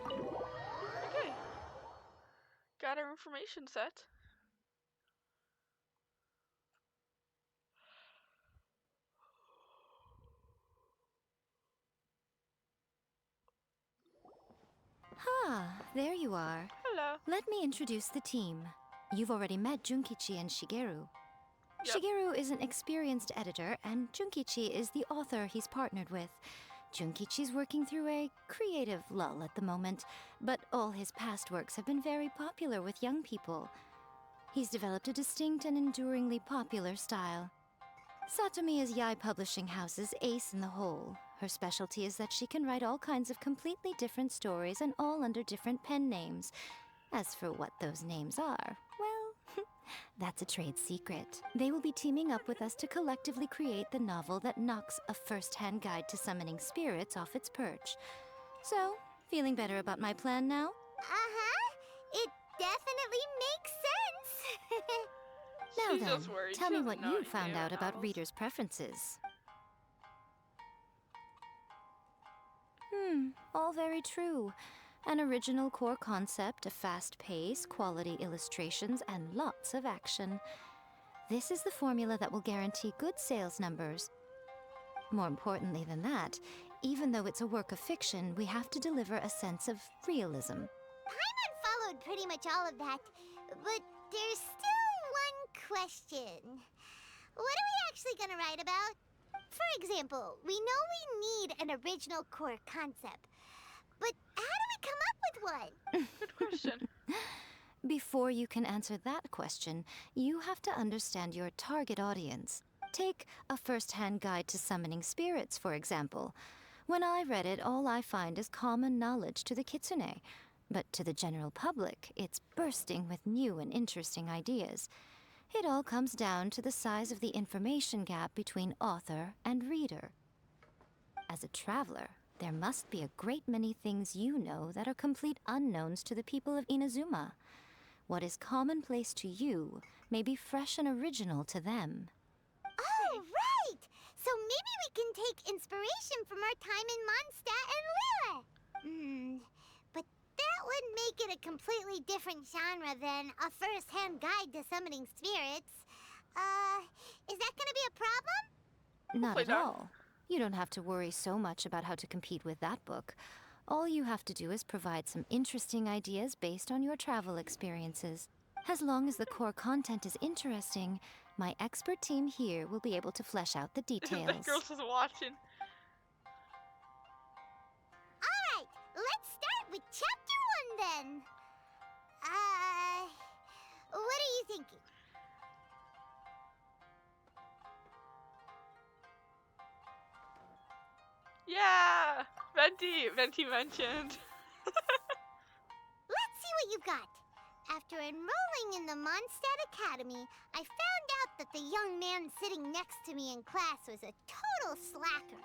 Okay. Got our information set. Ah, there you are. Hello. Let me introduce the team. You've already met Junkichi and Shigeru. Yep. Shigeru is an experienced editor, and Junkichi is the author he's partnered with. Junkichi's working through a creative lull at the moment, but all his past works have been very popular with young people. He's developed a distinct and enduringly popular style. Satomi is Yai Publishing House's ace in the hole. Her specialty is that she can write all kinds of completely different stories and all under different pen names. As for what those names are, well, that's a trade secret. They will be teaming up with us to collectively create the novel that knocks A First-Hand Guide to Summoning Spirits off its perch. So, feeling better about my plan now? Uh-huh. It definitely makes sense. Now She's then, just worried. tell She me doesn't what know you anything found out about novels. readers' preferences. All very true. An original core concept, a fast pace, quality illustrations, and lots of action. This is the formula that will guarantee good sales numbers. More importantly than that, even though it's a work of fiction, we have to deliver a sense of realism. Paimon followed pretty much all of that, but there's still one question. What are we actually gonna write about? For example, we know we need an original core concept, but how do we come up with one? Good question. Before you can answer that question, you have to understand your target audience. Take A First-Hand Guide to Summoning Spirits, for example. When I read it, all I find is common knowledge to the kitsune. But to the general public, it's bursting with new and interesting ideas. It all comes down to the size of the information gap between author and reader. As a traveler, there must be a great many things you know that are complete unknowns to the people of Inazuma. What is commonplace to you may be fresh and original to them. Oh, right! So maybe we can take inspiration from our time in Mondstadt and Lille. But that would make it a completely different genre than A First-Hand Guide to Summoning Spirits. Is that gonna be a problem? Not play at that. all. You don't have to worry so much about how to compete with that book. All you have to do is provide some interesting ideas based on your travel experiences. As long as the core content is interesting, my expert team here will be able to flesh out the details. That girl's just watching. Alright, let's start with chapter 1 then. What are you thinking? Yeah! Venti mentioned. Let's see what you've got. After enrolling in the Mondstadt Academy, I found out that the young man sitting next to me in class was a total slacker.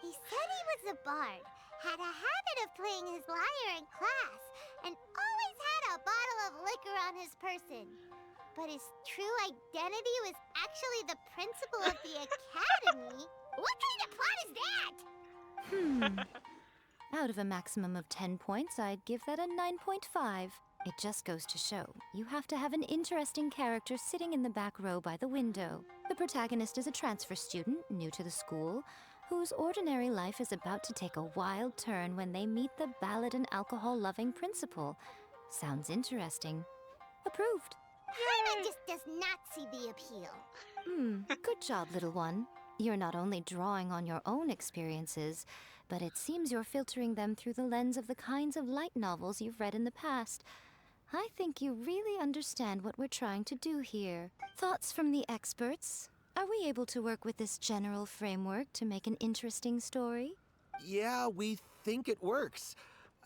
He said he was a bard, had a habit of playing his lyre in class, and always had a bottle of liquor on his person. But his true identity was actually the principal of the academy? What kind of plot is that? Out of a maximum of 10 points, I'd give that a 9.5. It just goes to show, you have to have an interesting character sitting in the back row by the window. The protagonist is a transfer student, new to the school, whose ordinary life is about to take a wild turn when they meet the ballad and alcohol-loving principal. Sounds interesting. Approved. Paimon just does not see the appeal. Good job, little one. You're not only drawing on your own experiences, but it seems you're filtering them through the lens of the kinds of light novels you've read in the past. I think you really understand what we're trying to do here. Thoughts from the experts? Are we able to work with this general framework to make an interesting story? Yeah, we think it works.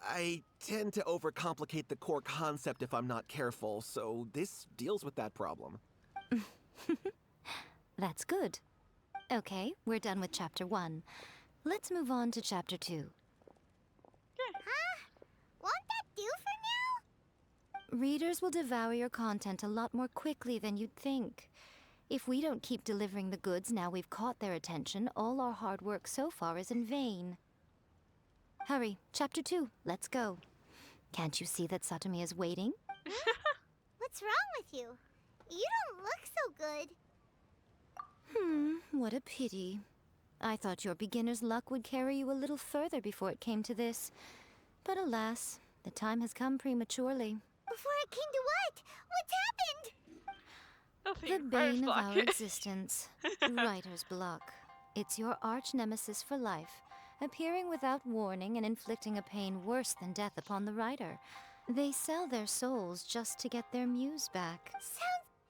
I tend to overcomplicate the core concept if I'm not careful, so this deals with that problem. That's good. Okay, we're done with Chapter 1. Let's move on to Chapter 2. Huh? Won't that do for now? Readers will devour your content a lot more quickly than you'd think. If we don't keep delivering the goods now we've caught their attention, all our hard work so far is in vain. Hurry, Chapter 2, let's go. Can't you see that Satomi is waiting? What's wrong with you? You don't look so good. What a pity. I thought your beginner's luck would carry you a little further before it came to this. But alas, the time has come prematurely. Before it came to what? What's happened? The Nothing. bane of block. our existence. Writer's block. It's your arch-nemesis for life, appearing without warning and inflicting a pain worse than death upon the writer. They sell their souls just to get their muse back. Sounds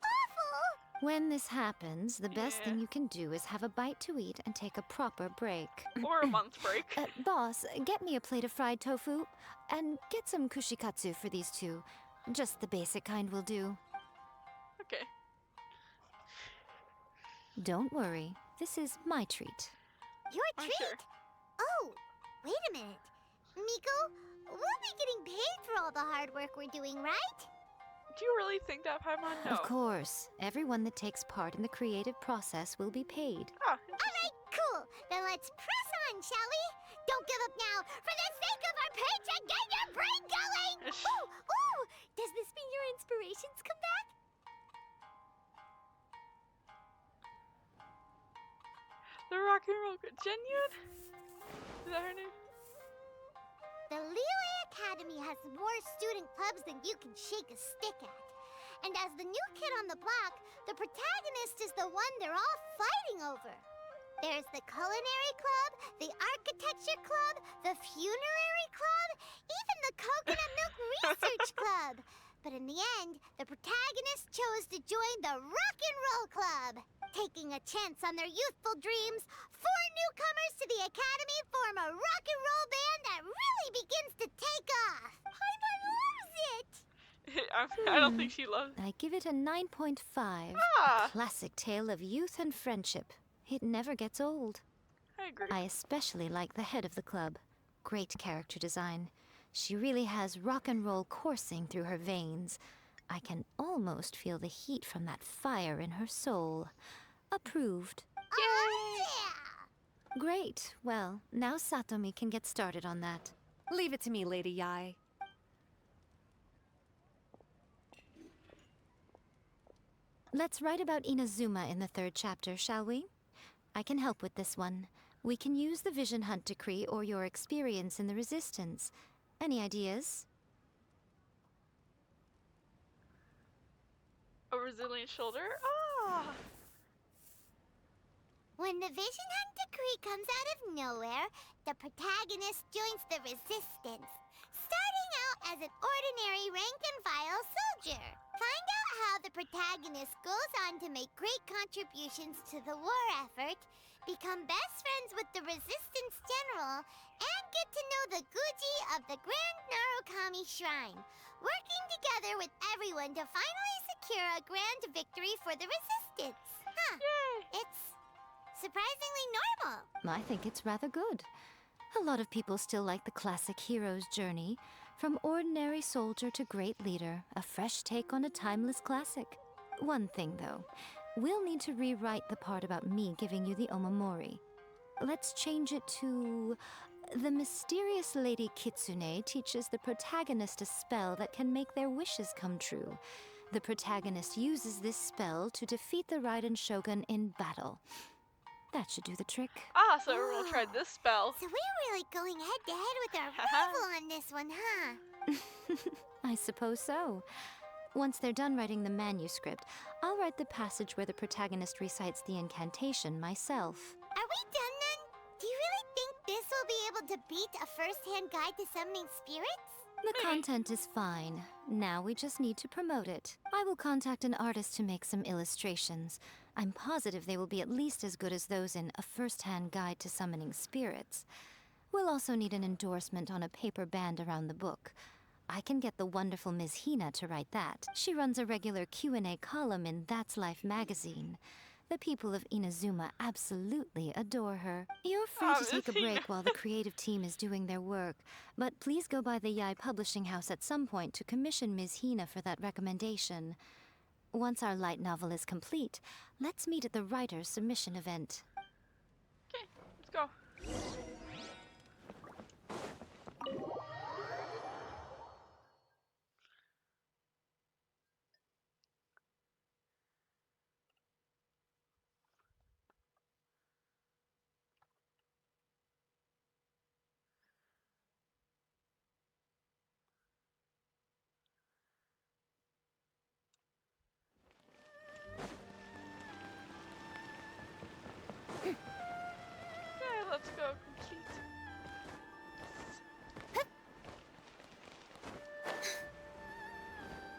awful! When this happens, the best thing you can do is have a bite to eat and take a proper break. Or a month break. Boss, get me a plate of fried tofu, and get some kushikatsu for these two. Just the basic kind will do. Okay. Don't worry, this is my treat. Your Oh, treat? sure. Oh, wait a minute. Miko, we'll be getting paid for all the hard work we're doing, right? Do you really think that, Paimon? No. Of course, everyone that takes part in the creative process will be paid. Ah, Alright, cool. Then let's press on, shall we? Don't give up now. For the sake of our paycheck, get your brain going! Ooh! Does this mean your inspirations come back? the rock and roll good. Genuine? Is that her name? The Liyue Academy has more student clubs than you can shake a stick at. And as the new kid on the block, the protagonist is the one they're all fighting over. There's the Culinary Club, the Architecture Club, the Funerary Club, even the Coconut Milk Research Club. But in the end, the protagonist chose to join the Rock and Roll Club. Taking a chance on their youthful dreams, 4 newcomers to the Academy form a rock and roll band that really begins to take off. Paimon loves it! I don't think she loves I give it a 9.5. Ah! A classic tale of youth and friendship. It never gets old. I agree. I especially like the head of the club. Great character design. She really has rock and roll coursing through her veins. I can almost feel the heat from that fire in her soul. Approved. Oh, yeah! Great. Well, now Satomi can get started on that. Leave it to me, Lady Yae. Let's write about Inazuma in the 3rd chapter, shall we? I can help with this one. We can use the Vision Hunt Decree or your experience in the Resistance. Any ideas? A resilient shoulder? Ah! When the Vision Hunt Decree comes out of nowhere, the protagonist joins the Resistance, starting out as an ordinary rank-and-file soldier. Find out how the protagonist goes on to make great contributions to the war effort, become best friends with the Resistance General, and get to know the Guji of the Grand Narukami Shrine, working together with everyone to finally secure a grand victory for the Resistance. Huh. Yay! It's surprisingly normal. I think it's rather good. A lot of people still like the classic hero's journey. From ordinary soldier to great leader, a fresh take on a timeless classic. One thing, though. We'll need to rewrite the part about me giving you the Omamori. Let's change it to... The mysterious Lady Kitsune teaches the protagonist a spell that can make their wishes come true. The protagonist uses this spell to defeat the Raiden Shogun in battle. That should do the trick. Ah, so everyone tried this spell. So we're really going head to head with our rival on this one, huh? I suppose so. Once they're done writing the manuscript, I'll write the passage where the protagonist recites the incantation myself. Are we done then? Do you really think this will be able to beat a first-hand guide to summoning spirits? The content is fine. Now we just need to promote it. I will contact an artist to make some illustrations. I'm positive they will be at least as good as those in A First-Hand Guide to Summoning Spirits. We'll also need an endorsement on a paper band around the book. I can get the wonderful Ms. Hina to write that. She runs a regular Q&A column in That's Life magazine. The people of Inazuma absolutely adore her. You're free to take a break while the creative team is doing their work, but please go by the Yai Publishing House at some point to commission Ms. Hina for that recommendation. Once our light novel is complete, let's meet at the writer's submission event. Okay, let's go. Yeah, let's go complete.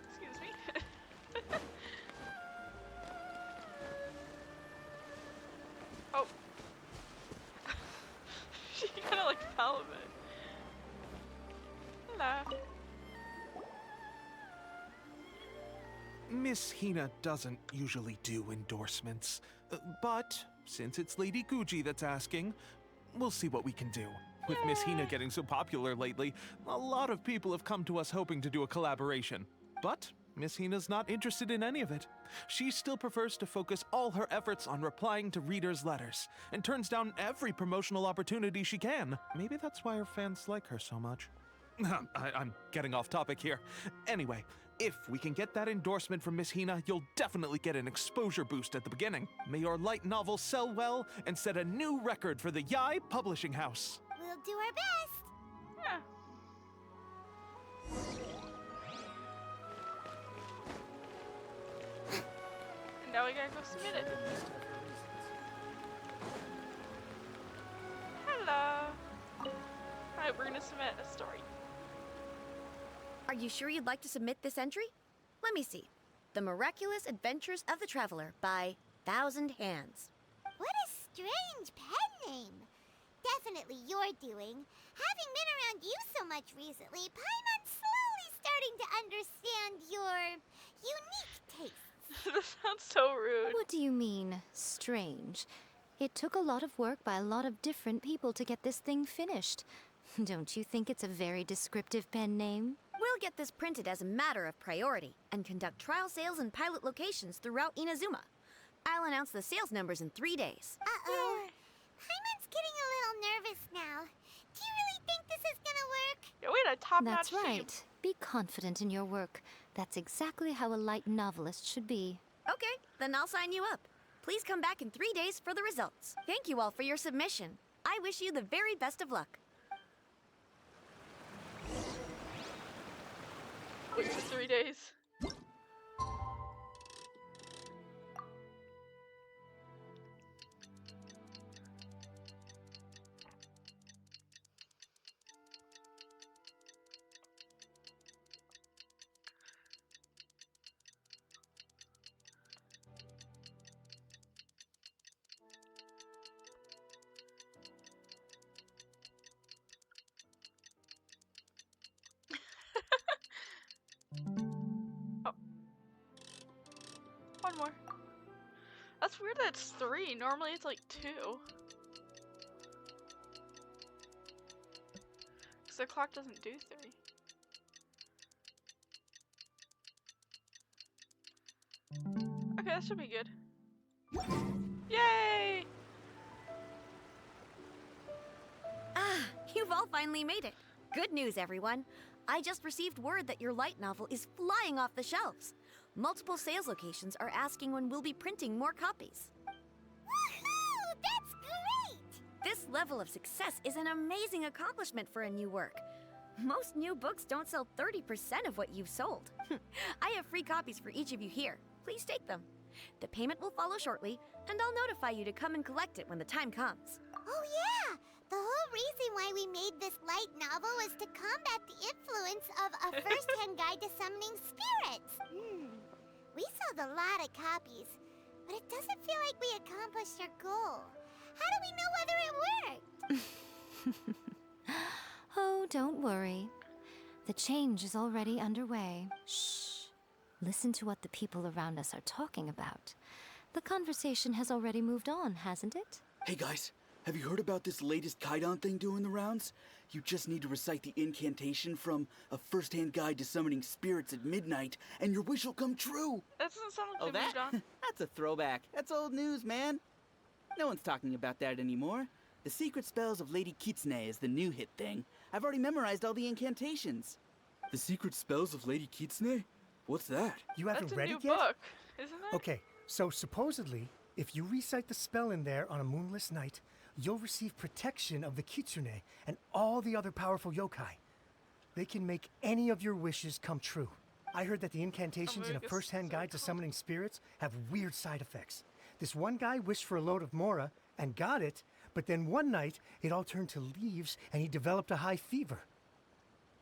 Excuse me. Oh. She kind of like fell a bit. Hello. Miss Hina doesn't usually do endorsements, but since it's Lady Guji that's asking, we'll see what we can do. With Miss Hina getting so popular lately, a lot of people have come to us hoping to do a collaboration. But Miss Hina's not interested in any of it. She still prefers to focus all her efforts on replying to readers' letters, and turns down every promotional opportunity she can. Maybe that's why her fans like her so much. I'm getting off topic here. Anyway, if we can get that endorsement from Miss Hina, you'll definitely get an exposure boost at the beginning. May your light novel sell well and set a new record for the Yai Publishing House. We'll do our best. Yeah. And now we gotta go submit it. Hello. Alright, we're gonna submit a story. Are you sure you'd like to submit this entry? Let me see. The Miraculous Adventures of the Traveler by Thousand Hands. What a strange pen name. Definitely your doing. Having been around you so much recently, Paimon's slowly starting to understand your unique tastes. This sounds so rude. What do you mean, strange? It took a lot of work by a lot of different people to get this thing finished. Don't you think it's a very descriptive pen name? We'll get this printed as a matter of priority and conduct trial sales in pilot locations throughout Inazuma. I'll announce the sales numbers in 3 days. Uh-oh. Paimon's getting a little nervous now. Do you really think this is gonna work? Yeah, we had a top-notch That's team. right. Be confident in your work. That's exactly how a light novelist should be. Okay, then I'll sign you up. Please come back in 3 days for the results. Thank you all for your submission. I wish you the very best of luck. Wait for 3 days. That's weird that it's 3. Normally it's like 2. Because the clock doesn't do 3. Okay, that should be good. Yay! Ah, you've all finally made it. Good news, everyone. I just received word that your light novel is flying off the shelves. Multiple sales locations are asking when we'll be printing more copies. Woohoo! That's great! This level of success is an amazing accomplishment for a new work. Most new books don't sell 30% of what you've sold. I have free copies for each of you here. Please take them. The payment will follow shortly, and I'll notify you to come and collect it when the time comes. Oh yeah! The whole reason why we made this light novel was to combat the influence of a first-hand guide to summoning spirits. We sold a lot of copies, but it doesn't feel like we accomplished our goal. How do we know whether it worked? Oh, don't worry. The change is already underway. Shh. Listen to what the people around us are talking about. The conversation has already moved on, hasn't it? Hey guys, have you heard about this latest Kaidan thing doing the rounds? You just need to recite the incantation from A First-Hand Guide to Summoning Spirits at Midnight, and your wish will come true! That doesn't sound like Oh, they that? moved on. That's a throwback. That's old news, man. No one's talking about that anymore. The Secret Spells of Lady Kitsune is the new hit thing. I've already memorized all the incantations. The Secret Spells of Lady Kitsune? What's that? You haven't That's a read new it yet? book, isn't it? Okay, so supposedly, if you recite the spell in there on a moonless night, you'll receive protection of the Kitsune and all the other powerful yokai. They can make any of your wishes come true. I heard that the incantations in A First-Hand Guide to Summoning Spirits have weird side effects. This one guy wished for a load of Mora and got it, but then one night it all turned to leaves and he developed a high fever.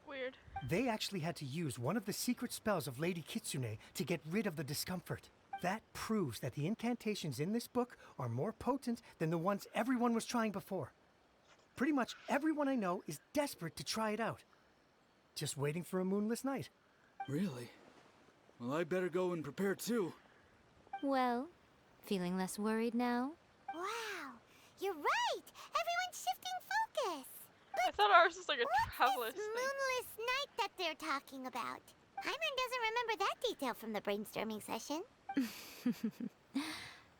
Weird. They actually had to use one of the secret spells of Lady Kitsune to get rid of the discomfort. That proves that the incantations in this book are more potent than the ones everyone was trying before. Pretty much everyone I know is desperate to try it out. Just waiting for a moonless night. Really? Well, I better go and prepare too. Well, feeling less worried now? Wow, you're right! Everyone's shifting focus! I thought ours was like a What's travelist this thing. moonless night that they're talking about? Hyman doesn't remember that detail from the brainstorming session.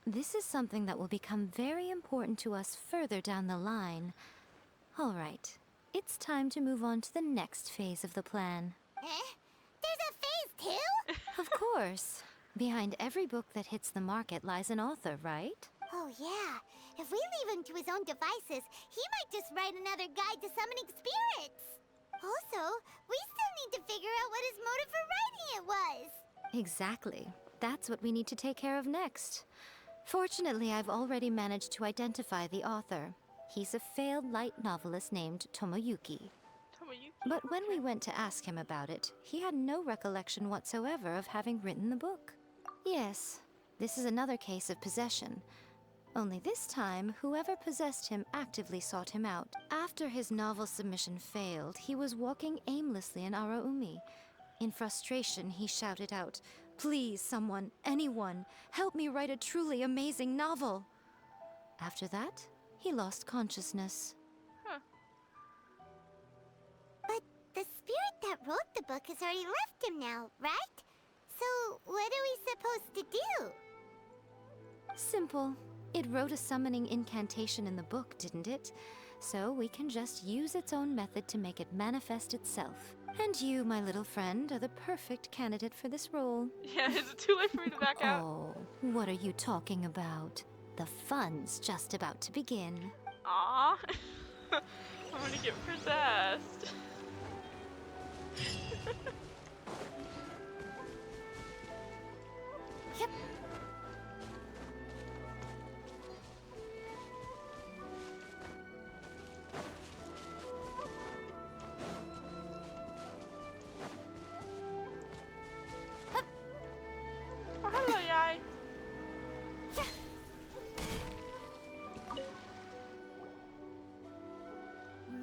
This is something that will become very important to us further down the line. All right, it's time to move on to the next phase of the plan. Eh? There's a phase 2? Of course. Behind every book that hits the market lies an author, right? Oh yeah, if we leave him to his own devices, he might just write another guide to summoning spirits. Also, we still need to figure out what his motive for writing it was. Exactly. That's what we need to take care of next. Fortunately, I've already managed to identify the author. He's a failed light novelist named Tomoyuki. But when we went to ask him about it, he had no recollection whatsoever of having written the book. Yes, this is another case of possession. Only this time, whoever possessed him actively sought him out. After his novel submission failed, he was walking aimlessly in Araumi. In frustration, he shouted out, "Please, someone, anyone, help me write a truly amazing novel." After that, he lost consciousness. But the spirit that wrote the book has already left him now, right? So what are we supposed to do? Simple. It wrote a summoning incantation in the book, didn't it? So we can just use its own method to make it manifest itself. And you, my little friend, are the perfect candidate for this role. Yeah, is it too late for me to back out? Oh, what are you talking about? The fun's just about to begin. Aw. I'm gonna get possessed. Yep. Oh, hello, Yai.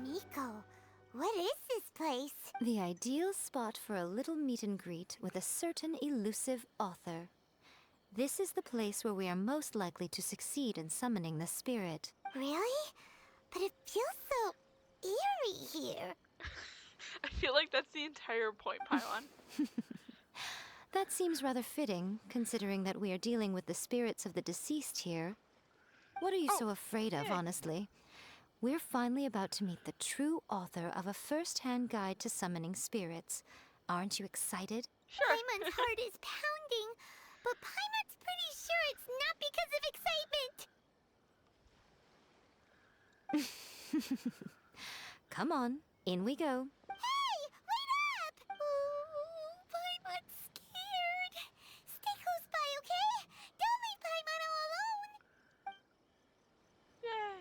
Miko, what is this place? The ideal spot for a little meet and greet with a certain elusive author. This is the place where we are most likely to succeed in summoning the spirit. Really? But it feels so eerie here. I feel like that's the entire point, Paimon. That seems rather fitting, considering that we are dealing with the spirits of the deceased here. What are you so afraid of, honestly? We're finally about to meet the true author of a first-hand guide to summoning spirits. Aren't you excited? Sure. Paimon's heart is pounding, but Paimon's pretty sure it's not because of excitement. Come on, in we go. Hey, wait up! Ooh, Paimon's scared. Stay close by, okay? Don't leave Paimon all alone. Yay.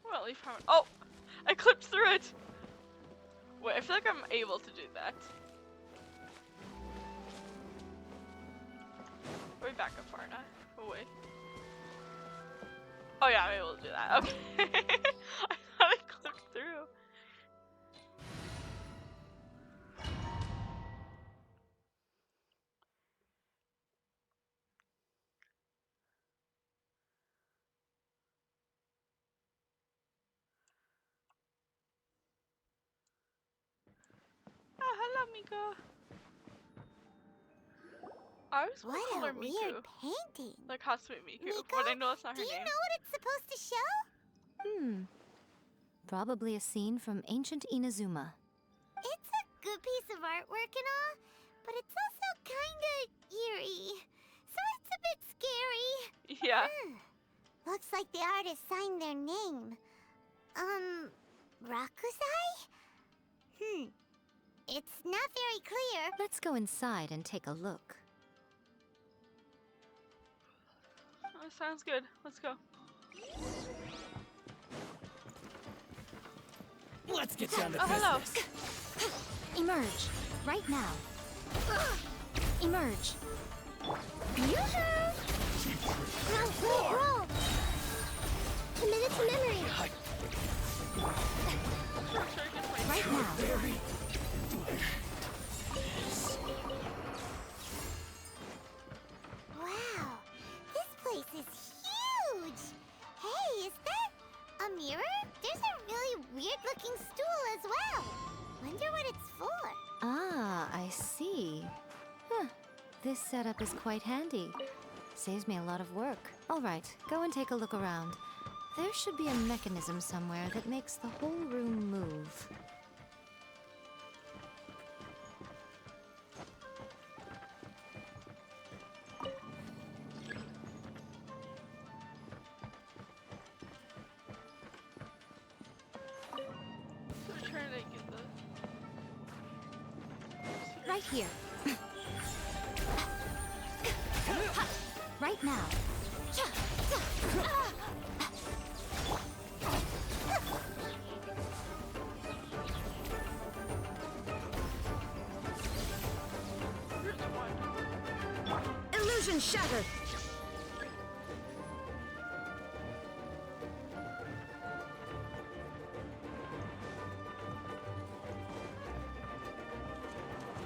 Well, leave Paimon. Oh! I clipped through it! Wait, I feel like I'm able to do that. Are we back up far enough? Oh, wait. Oh yeah, I'm able to do that. Okay. I thought I clipped through. Oh, hello, Miko. I was What call a her Miku. weird painting. Like Hatsune Miku, Miko, but I know that's not her do you name. know what it's supposed to show? Probably a scene from ancient Inazuma. It's a good piece of artwork and all, but it's also kinda eerie. So it's a bit scary. Yeah. Looks like the artist signed their name. Rakusai? It's not very clear. Let's go inside and take a look. Oh, sounds good. Let's go. Let's get down to Oh, hello. business. Emerge, right now. Emerge. Roll! Commit it to memory. Right now. Wow, this place is huge. Hey, is that a mirror? There's a really weird-looking stool as well. Wonder what it's for. Ah, I see. Huh. This setup is quite handy. Saves me a lot of work. All right, go and take a look around. There should be a mechanism somewhere that makes the whole room move. So we're trying to get the... Right here. Right now. Illusion shattered!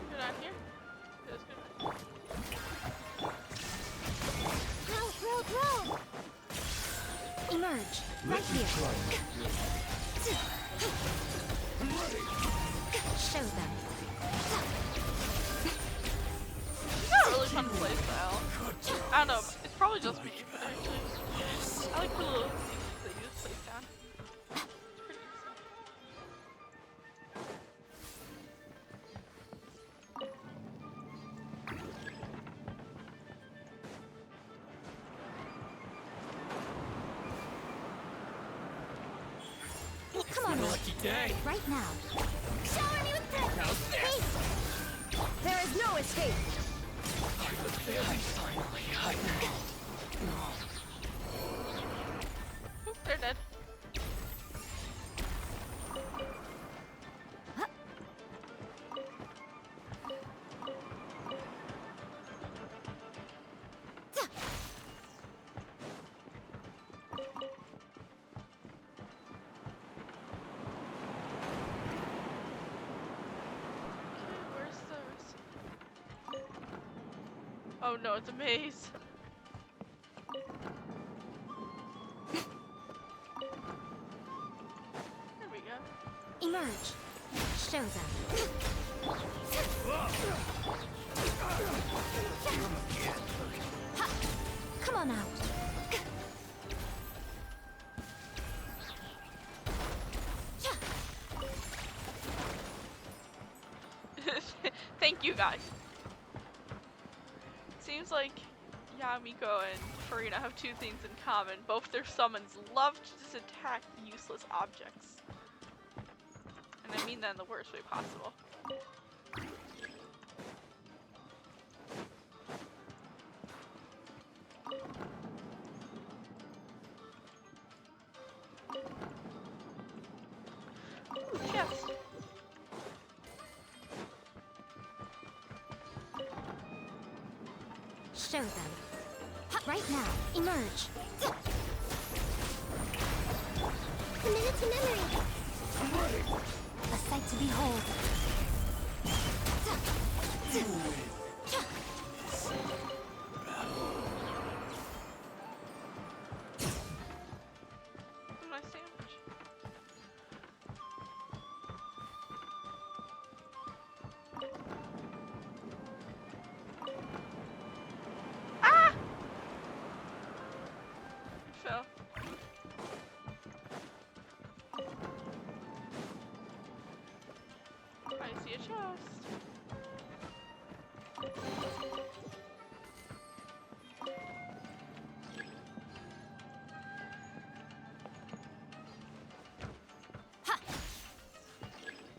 Get out here. That's good. Roll! Emerge. Right here. Show them. It's not really fun to play style. I don't know. It's probably just me, but actually, I like the little things that you just place down. It's pretty easy. Come on, Lucky day. right now. Shower me with the... How's this? There is no escape! Oop, they're dead. Okay, where's the rest? Oh no, it's a maze. There we go. Emerge. Show them. Ha! Come on out. Thank you guys. Seems like Miko and Farina have two things in common. Both their summons love to just attack useless objects. And I mean that in the worst way possible. Ooh, chest. Show them. Ha! Right now. Emerge. Committed to memory. A sight to behold. My sandwich. Ah! It fell. I see a chest.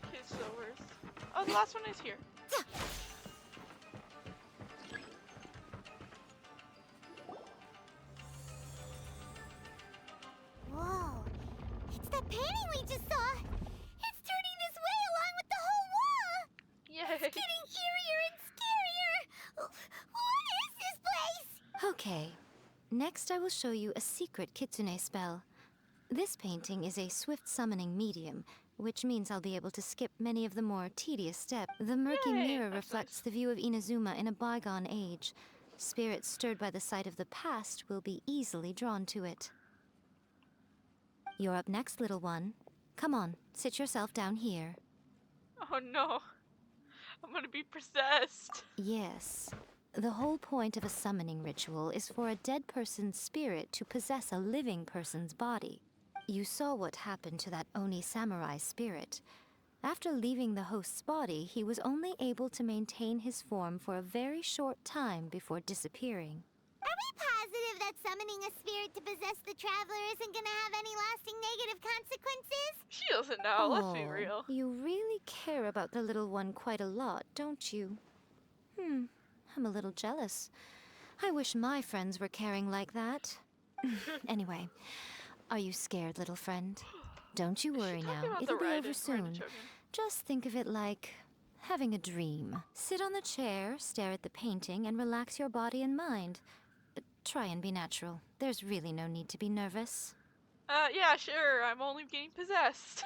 Okay, so where's... Oh, the last one is here. Whoa. It's the painting we just saw. It's turning this way along with the whole wall. Yay! It's getting eerier and scarier. What is this place? Okay. Next, I will show you a secret kitsune spell. This painting is a swift summoning medium, which means I'll be able to skip many of the more tedious steps. The murky Yay, mirror that's reflects nice. the view of Inazuma in a bygone age. Spirits stirred by the sight of the past will be easily drawn to it. You're up next, little one. Come on, sit yourself down here. Oh no. I'm gonna be possessed. Yes. The whole point of a summoning ritual is for a dead person's spirit to possess a living person's body. You saw what happened to that Oni samurai spirit. After leaving the host's body, he was only able to maintain his form for a very short time before disappearing. Are we positive that summoning a spirit to possess the traveler isn't gonna have any lasting negative consequences? She doesn't know, let's be real. You really care about the little one quite a lot, don't you? I'm a little jealous. I wish my friends were caring like that. Anyway, are you scared, little friend? Don't you worry now. About It'll the be ride over in soon. Chogen. Just think of it like having a dream. Sit on the chair, stare at the painting, and relax your body and mind. Try and be natural. There's really no need to be nervous. Yeah, sure, I'm only getting possessed.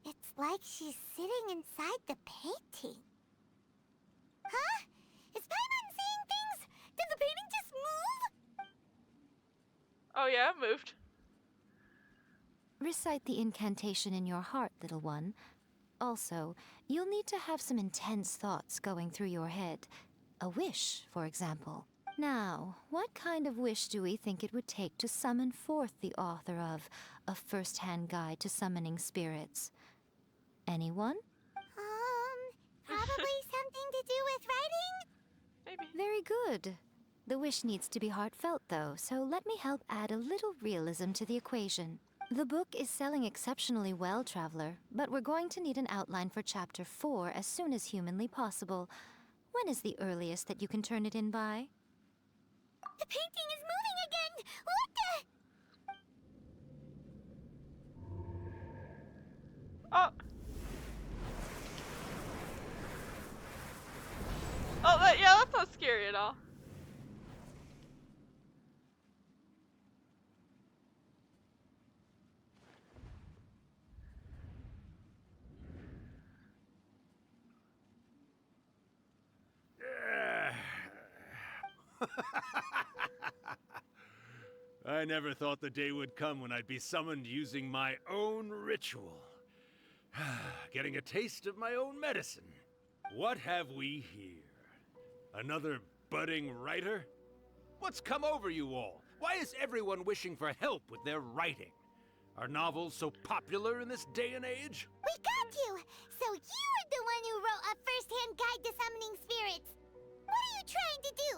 It's like she's sitting inside the painting. Huh? Is Paimon seeing things? Did the painting just move? Oh yeah, it moved. Recite the incantation in your heart, little one. Also, you'll need to have some intense thoughts going through your head. A wish, for example. Now, what kind of wish do we think it would take to summon forth the author of A First-Hand Guide to Summoning Spirits? Anyone? Probably something to do with writing? Maybe. Very good. The wish needs to be heartfelt, though, so let me help add a little realism to the equation. The book is selling exceptionally well, Traveler, but we're going to need an outline for Chapter 4 as soon as humanly possible. When is the earliest that you can turn it in by? The painting is moving again! What the? Oh. Oh, yeah, that's not scary at all. I never thought the day would come when I'd be summoned using my own ritual. Getting a taste of my own medicine. What have we here? Another budding writer? What's come over you all? Why is everyone wishing for help with their writing? Are novels so popular in this day and age? We got you! So you are the one who wrote a first-hand guide to summoning spirits. What are you trying to do,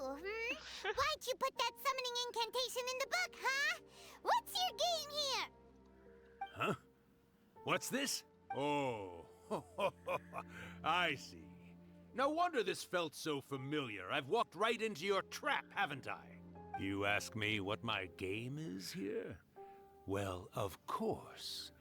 Why'd you put that summoning incantation in the book, huh? What's your game here? Huh? What's this? Oh, I see. No wonder this felt so familiar. I've walked right into your trap, haven't I? You ask me what my game is here? Well, of course.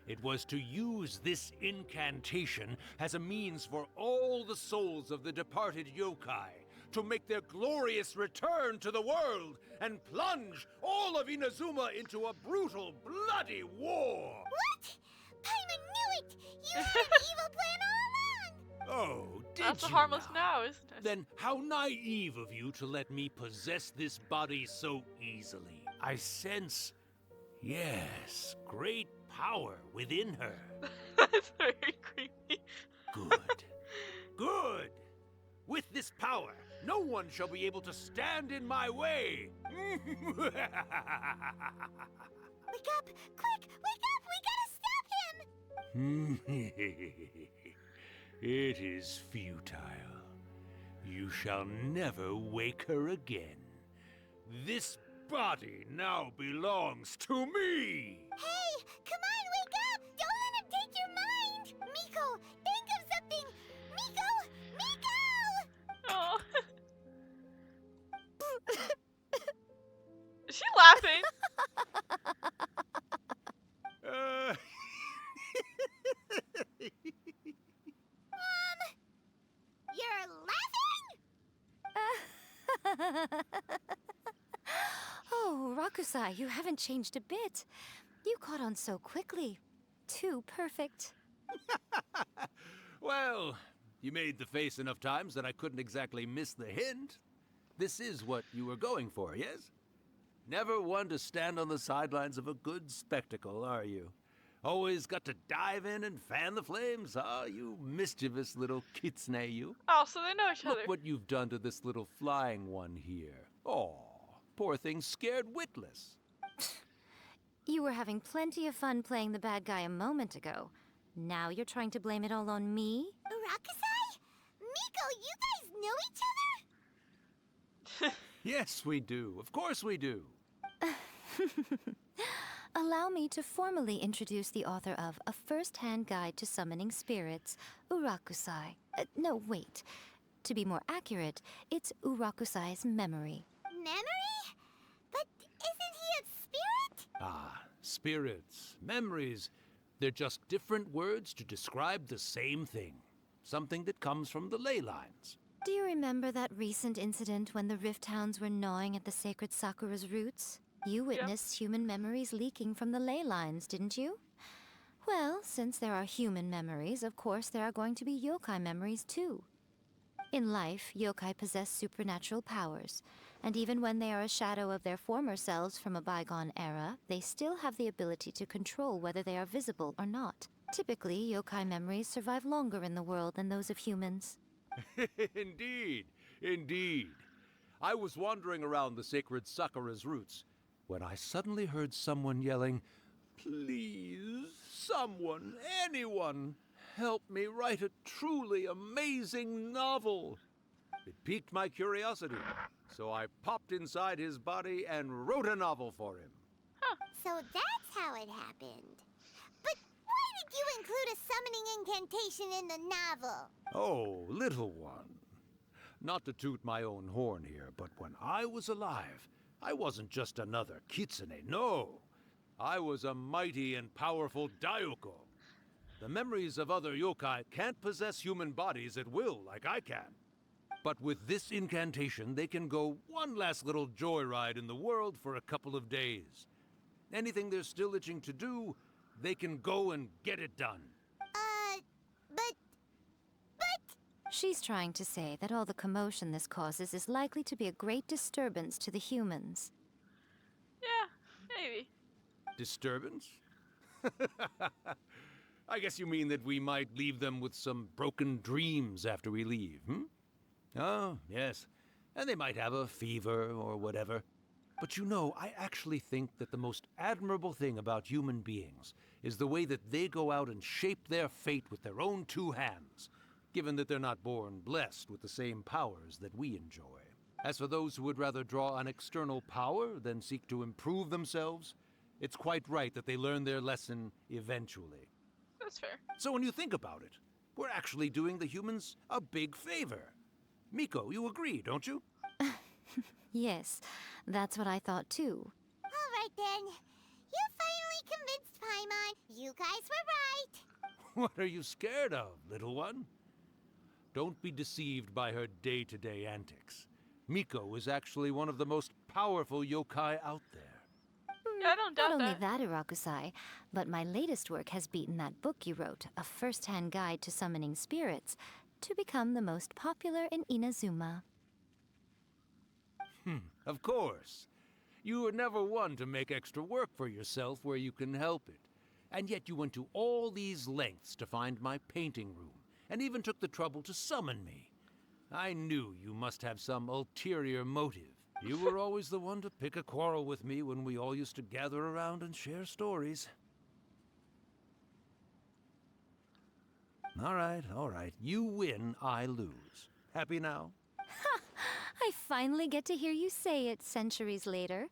It was to use this incantation as a means for all the souls of the departed yokai to make their glorious return to the world and plunge all of Inazuma into a brutal, bloody war! What? Paimon knew it! You had an evil plan all along! Oh, did That's a you harmless now? now, isn't it? Then how naive of you to let me possess this body so easily. I sense, yes, great power within her. That's very creepy. Good. Good! With this power, no one shall be able to stand in my way! Wake up! Quick! Wake up! We gotta stop him! It is futile. You shall never wake her again. This body now belongs to me! Hey! Come on, wake up! Don't let him take your mind! Miko, think of something! Miko! Miko! Oh. Is she laughing? You're laughing? Oh, Rakusai, you haven't changed a bit. You caught on so quickly. Too perfect. Well, you made the face enough times that I couldn't exactly miss the hint. This is what you were going for, yes? Never one to stand on the sidelines of a good spectacle, are you? Always got to dive in and fan the flames, huh? You mischievous little kitsune, you. Oh, so they know each other. Look what you've done to this little flying one here. Oh, poor thing scared witless. You were having plenty of fun playing the bad guy a moment ago. Now you're trying to blame it all on me? Rakusai? Miko, you guys know each other? Yes, we do. Of course we do. Allow me to formally introduce the author of A First-Hand Guide to Summoning Spirits, Urakusai. No, wait. To be more accurate, it's Urakusai's memory. Memory? But isn't he a spirit? Ah, spirits, memories. They're just different words to describe the same thing. Something that comes from the ley lines. Do you remember that recent incident when the Rift Hounds were gnawing at the sacred Sakura's roots? You witnessed human memories leaking from the ley lines, didn't you? Well, since there are human memories, of course there are going to be yokai memories too. In life, yokai possess supernatural powers, and even when they are a shadow of their former selves from a bygone era, they still have the ability to control whether they are visible or not. Typically, yokai memories survive longer in the world than those of humans. Indeed, indeed. I was wandering around the sacred Sakura's roots when I suddenly heard someone yelling, "Please, someone, anyone, help me write a truly amazing novel." It piqued my curiosity, so I popped inside his body and wrote a novel for him. So that's how it happened. But why did you include a summoning incantation in the novel? Oh, little one. Not to toot my own horn here, but when I was alive, I wasn't just another kitsune, no. I was a mighty and powerful Daiyoko. The memories of other yokai can't possess human bodies at will like I can. But with this incantation, they can go one last little joyride in the world for a couple of days. Anything they're still itching to do, they can go and get it done. But... She's trying to say that all the commotion this causes is likely to be a great disturbance to the humans. Yeah, maybe. Disturbance? I guess you mean that we might leave them with some broken dreams after we leave, hmm? Oh, yes. And they might have a fever or whatever. But you know, I actually think that the most admirable thing about human beings is the way that they go out and shape their fate with their own two hands, given that they're not born blessed with the same powers that we enjoy. As for those who would rather draw on external power than seek to improve themselves, it's quite right that they learn their lesson eventually. That's fair. So when you think about it, we're actually doing the humans a big favor. Miko, you agree, don't you? Yes, that's what I thought too. All right then. You finally convinced Paimon. You guys were right. What are you scared of, little one? Don't be deceived by her day-to-day antics. Miko is actually one of the most powerful yokai out there. Yeah, I don't doubt Not only that. that, Irakusai, but my latest work has beaten that book you wrote, A First-Hand Guide to Summoning Spirits, to become the most popular in Inazuma. Of course. You were never one to make extra work for yourself where you can help it. And yet you went to all these lengths to find my painting room, and even took the trouble to summon me. I knew you must have some ulterior motive. You were always the one to pick a quarrel with me when we all used to gather around and share stories. All right. You win, I lose. Happy now? I finally get to hear you say it centuries later.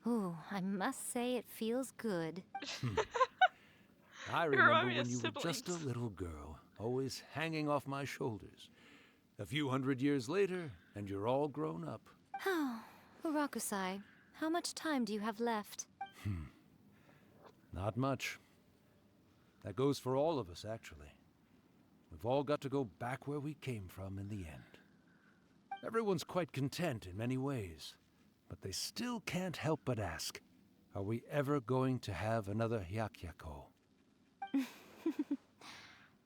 Ooh, I must say it feels good. I You remember remind me when of you were just a siblings. little girl, always hanging off my shoulders. A few hundred years later, and you're all grown up. Oh, Urakusai, how much time do you have left? Not much. That goes for all of us, actually. We've all got to go back where we came from in the end. Everyone's quite content in many ways, but they still can't help but ask, are we ever going to have another Hyakyako?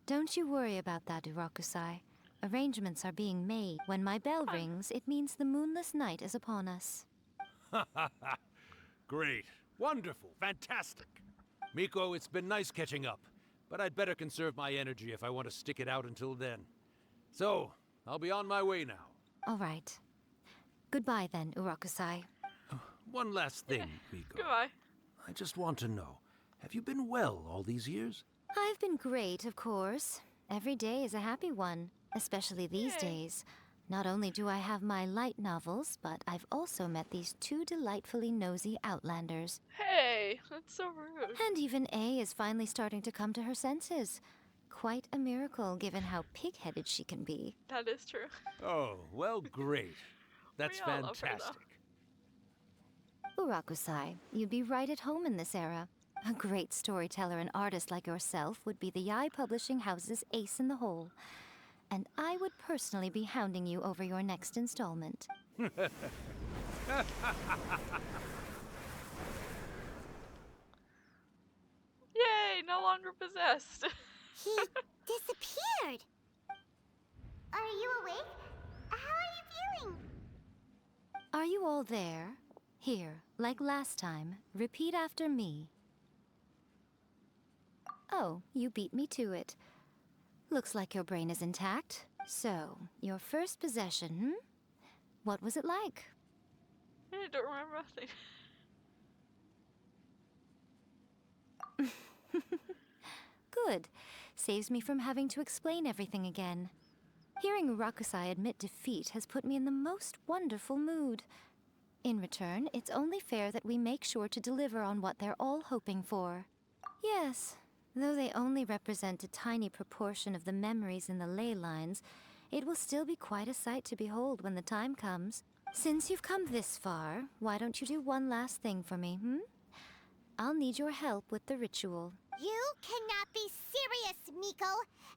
Don't you worry about that, Urakusai. Arrangements are being made. When my bell rings, it means the moonless night is upon us. Great. Wonderful. Fantastic. Miko, it's been nice catching up, but I'd better conserve my energy if I want to stick it out until then. So, I'll be on my way now. All right. Goodbye then, Urakusai. One last thing, Miko. Goodbye. I just want to know, have you been well all these years? I've been great, of course. Every day is a happy one, especially these Yay. days. Not only do I have my light novels, but I've also met these two delightfully nosy outlanders. Hey, that's so rude. And even A is finally starting to come to her senses. Quite a miracle, given how pig-headed she can be. That is true. Oh, well, great. That's We all love her, though. fantastic. Urakusai, you'd be right at home in this era. A great storyteller and artist like yourself would be the Yai Publishing House's ace in the hole. And I would personally be hounding you over your next installment. Yay, no longer possessed. He disappeared. Are you awake? How are you feeling? Are you all there? Here, like last time, repeat after me. Oh, you beat me to it. Looks like your brain is intact. So, your first possession, hmm? What was it like? I don't remember nothing. Good. Saves me from having to explain everything again. Hearing Urakusai admit defeat has put me in the most wonderful mood. In return, it's only fair that we make sure to deliver on what they're all hoping for. Yes, though they only represent a tiny proportion of the memories in the ley lines, it will still be quite a sight to behold when the time comes. Since you've come this far, why don't you do one last thing for me, hmm? I'll need your help with the ritual. You cannot be serious, Miko.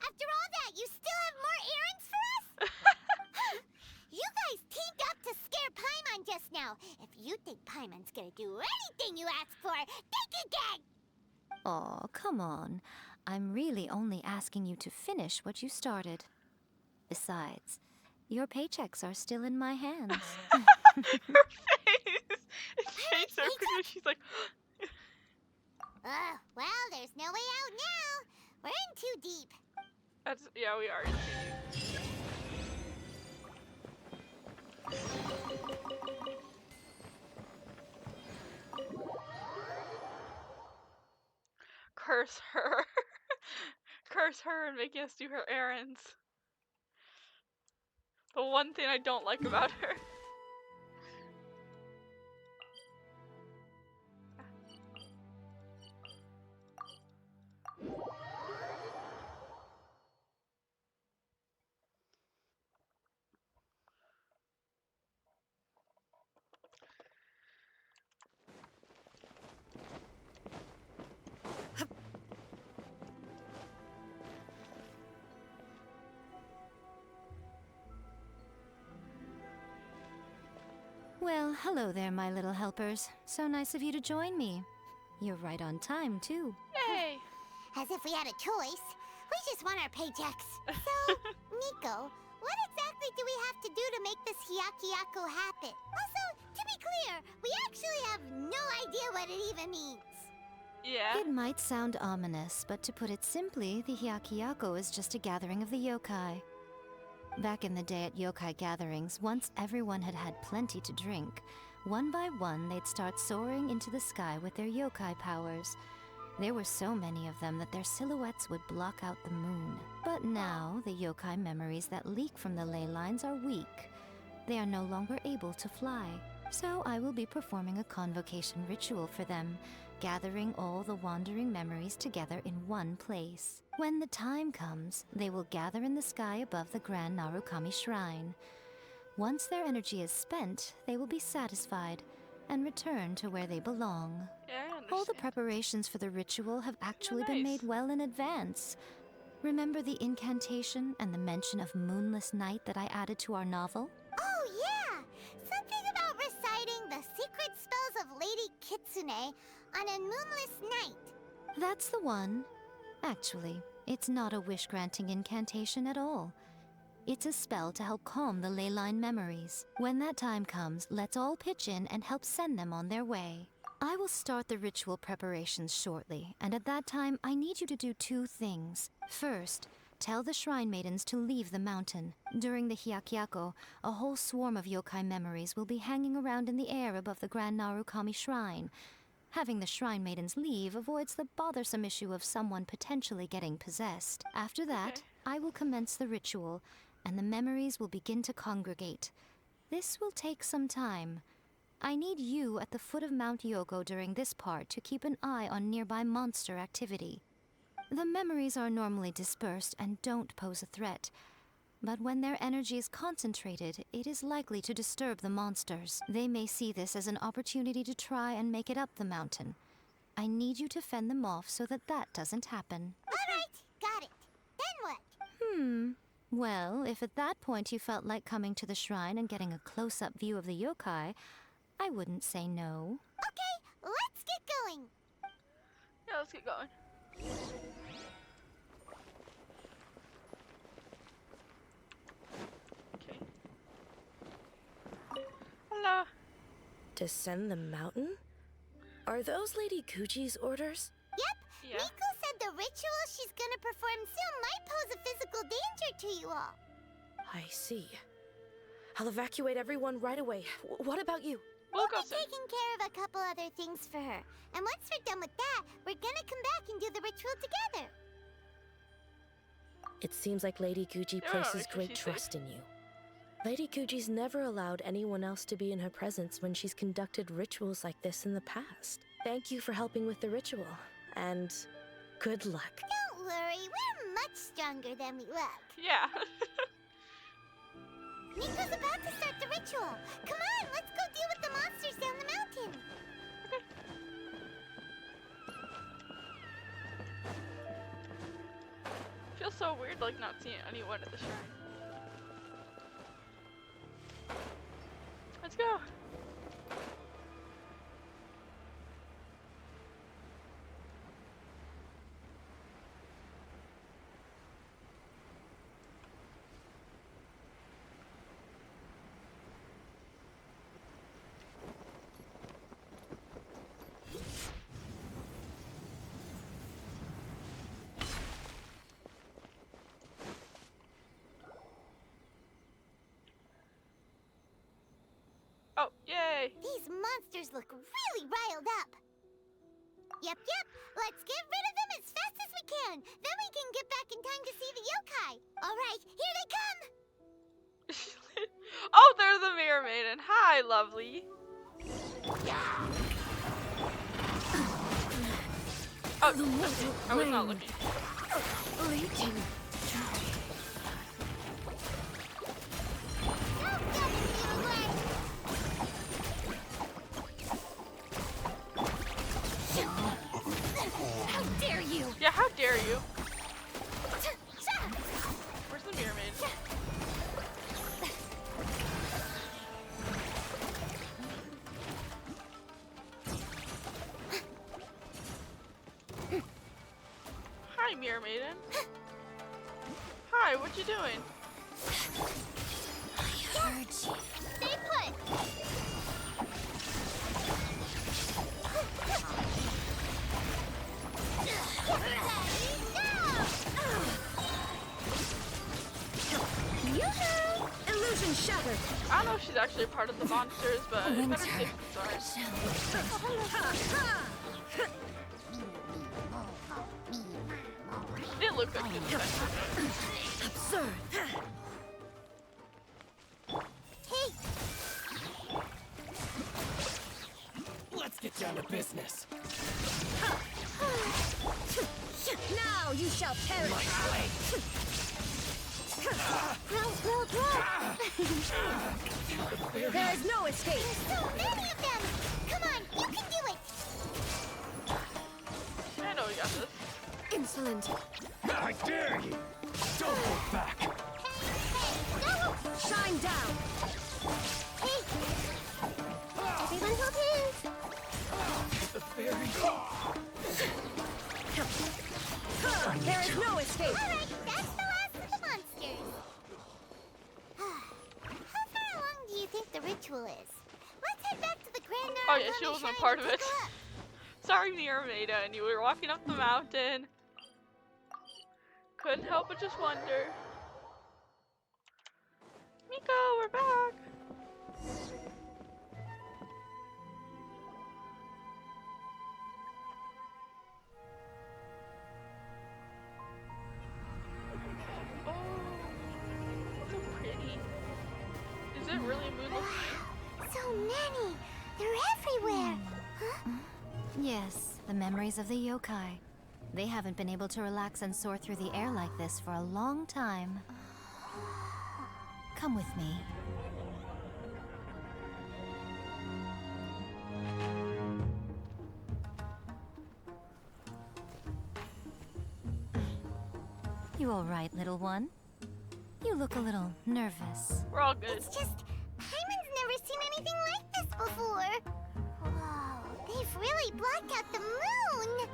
After all that, you still have more errands for us? You guys teamed up to scare Paimon just now. If you think Paimon's gonna do anything you ask for, think again! Aw, come on. I'm really only asking you to finish what you started. Besides, your paychecks are still in my hands. Her face! It changed so quickly. She's like, Well, there's no way out now. We're in too deep. yeah, we are. Curse her. Curse her and making us do her errands. The one thing I don't like about her. Well, hello there, my little helpers. So nice of you to join me. You're right on time, too. Yay! As if we had a choice. We just want our paychecks. So, Miko, what exactly do we have to do to make this Hyakyako happen? Also, to be clear, we actually have no idea what it even means. Yeah. It might sound ominous, but to put it simply, the Hyakyako is just a gathering of the yokai. Back in the day at yokai gatherings, once everyone had had plenty to drink, one by one they'd start soaring into the sky with their yokai powers. There were so many of them that their silhouettes would block out the moon. But now, the yokai memories that leak from the ley lines are weak. They are no longer able to fly. So I will be performing a convocation ritual for them, gathering all the wandering memories together in one place. When the time comes, they will gather in the sky above the Grand Narukami Shrine. Once their energy is spent, they will be satisfied and return to where they belong. Yeah, I understand. All the preparations for the ritual have actually been nice. made well in advance. Remember the incantation and the mention of moonless night that I added to our novel? Oh, yeah! Something about reciting the secret spells of Lady Kitsune on a moonless night. That's the one. Actually, it's not a wish-granting incantation at all. It's a spell to help calm the ley line memories. When that time comes, let's all pitch in and help send them on their way. I will start the ritual preparations shortly, and at that time, I need you to do two things. First, tell the Shrine Maidens to leave the mountain. During the Hyakyako, a whole swarm of yokai memories will be hanging around in the air above the Grand Narukami Shrine. Having the Shrine Maidens leave avoids the bothersome issue of someone potentially getting possessed. After that, I will commence the ritual, and the memories will begin to congregate. This will take some time. I need you at the foot of Mount Yogo during this part to keep an eye on nearby monster activity. The memories are normally dispersed and don't pose a threat, but when their energy is concentrated, it is likely to disturb the monsters. They may see this as an opportunity to try and make it up the mountain. I need you to fend them off so that that doesn't happen. All right, got it. Then what? Well, if at that point you felt like coming to the shrine and getting a close-up view of the yokai, I wouldn't say no. Okay, let's get going. Yeah, let's get going. Okay. Hello. Descend the mountain? Are those Lady Kuji's orders? Yep, Yeah. Miko said the ritual she's gonna perform soon might pose a physical danger to you all. I see. I'll evacuate everyone right away. What about you? We'll We'll go be soon. taking care of a couple other things for her. And once we're done with that, we're gonna come back and do the ritual together. It seems like Lady Kuji Yeah, places because great she's trust in you. Lady Kuji's never allowed anyone else to be in her presence when she's conducted rituals like this in the past. Thank you for helping with the ritual, and good luck. Don't worry, we're much stronger than we look. Yeah. Miko's about to start the ritual. Come on, let's go deal with the monsters down the mountain. Feels so weird, like not seeing anyone at the shrine. Let's go. Oh, yay! These monsters look really riled up. Yep. Let's get rid of them as fast as we can. Then we can get back in time to see the yokai. All right, here they come. Oh, they're the Mirror Maiden. Hi, lovely. Oh, I was not looking. Leaking. How dare you? Yeah, how dare you? Where's the Mirror Maiden? Hi, Mirror Maiden. Hi, what you doing? I heard you. Stay put. Yoo-hoo! Illusion shattered. I don't know if she's actually a part of the monsters, but better safe than sorry. She didn't look good in the Absurd. Hey, Let's get down to business. Now you shall perish. roll. There is no escape. There's so many of them. Come on, you can do it. I know we got this. Insolent. I dare you! Don't hold back. Go. Shine down. Hey, everyone hold hands. The fairy. There is no escape. All right, that's the last of the monsters. How far along do you think the ritual is? Let's head back to the Grand Oh yeah, she wasn't a part of it. Sorry, Mirror Maiden, you were walking up the mountain. Couldn't help but just wonder. Miko, we're back. Oh, so pretty. Is it really moonlit? So many. They're everywhere. Huh? Yes, the memories of the yokai. They haven't been able to relax and soar through the air like this for a long time. Come with me. You all right, little one? You look a little nervous. We're all good. It's just, Paimon's never seen anything like this before. Whoa, they've really blocked out the moon.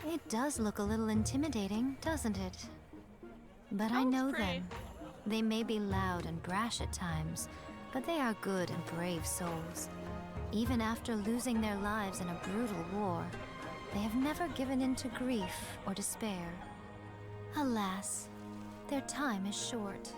It does look a little intimidating, doesn't it? But I know them. They may be loud and brash at times, but they are good and brave souls. Even after losing their lives in a brutal war, they have never given in to grief or despair. Alas, their time is short.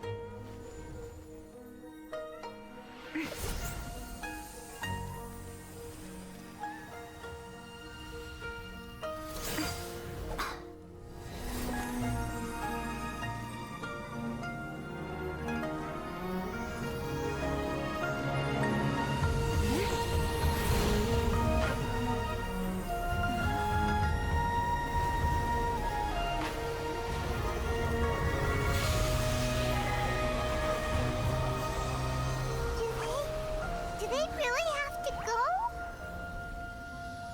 Do they really have to go?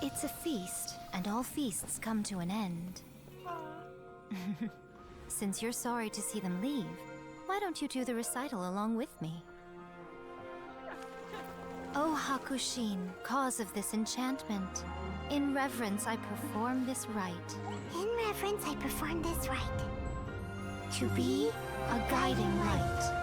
It's a feast, and all feasts come to an end. Since you're sorry to see them leave, why don't you do the recital along with me? O Hakushin, cause of this enchantment, in reverence I perform this rite. In reverence, I perform this rite. To be a guiding light.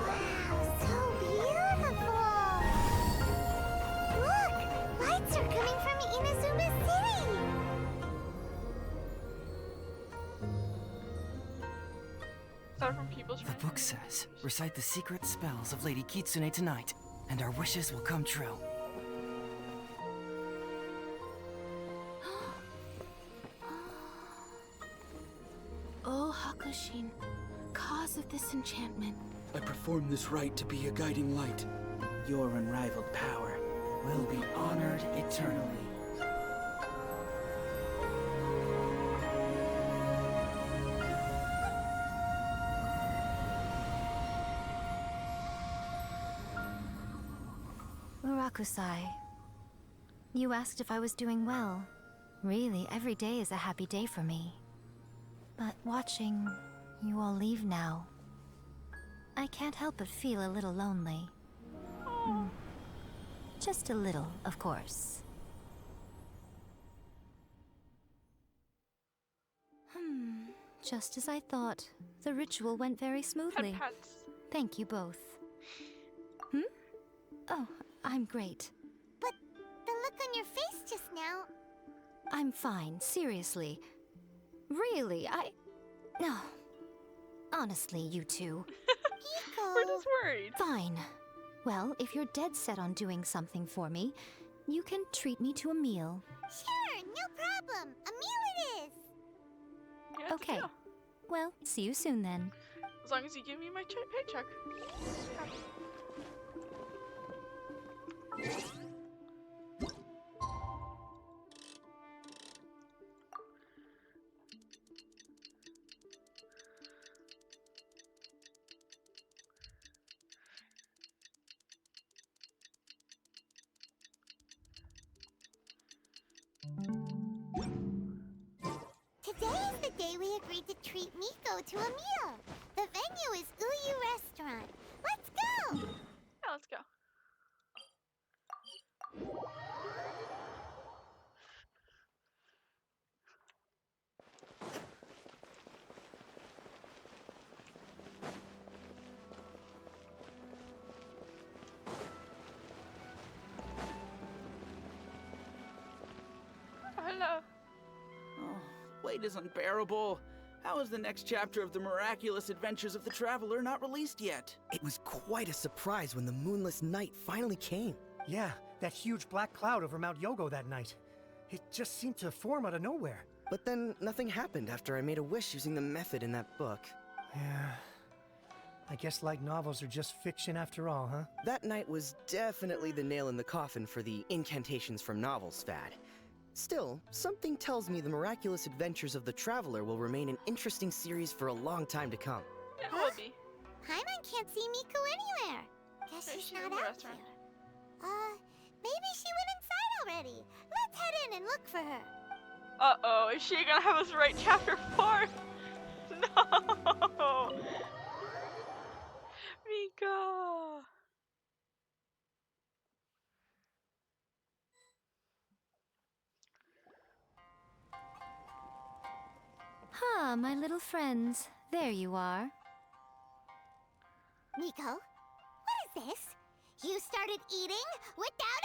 Wow, so beautiful! book says, recite the secret spells of Lady Kitsune tonight, and our wishes will come true. Oh, Hakushin, cause of this enchantment. I perform this rite to be a guiding light. Your unrivaled power Will be honored eternally. Murakusai, you asked if I was doing well. Really, every day is a happy day for me. But watching you all leave now, I can't help but feel a little lonely. Just a little, of course. Just as I thought. The ritual went very smoothly. Pets. Thank you both. Oh, I'm great. But the look on your face just now... I'm fine, seriously. Really, No. Honestly, you two. Miko! We're just worried. Fine. Well, if you're dead set on doing something for me, you can treat me to a meal. Sure, no problem. A meal it is. Yeah, it's a Okay. deal. Well, see you soon then. As long as you give me my paycheck. Yeah. Today is the day we agreed to treat Miko to a meal. The venue is Uyu Restaurant. Let's go! Yeah, let's go. Oh, hello. Oh, wait is unbearable. How is the next chapter of the miraculous adventures of the traveler not released yet? It was quite a surprise when the moonless night finally came. Yeah, that huge black cloud over Mount Yogo that night. It just seemed to form out of nowhere. But then nothing happened after I made a wish using the method in that book. Yeah. I guess light novels are just fiction after all, huh? That night was definitely the nail in the coffin for the incantations from novels fad. Still, something tells me the miraculous adventures of the traveler will remain an interesting series for a long time to come. It will be. Paimon can't see Miko anywhere. Guess Maybe she's she's in not the out restaurant. here. Maybe she went inside already. Let's head in and look for her. Uh-oh, is she gonna have us write chapter 4? No! Miko! Ah, my little friends. There you are. Miko, what is this? You started eating without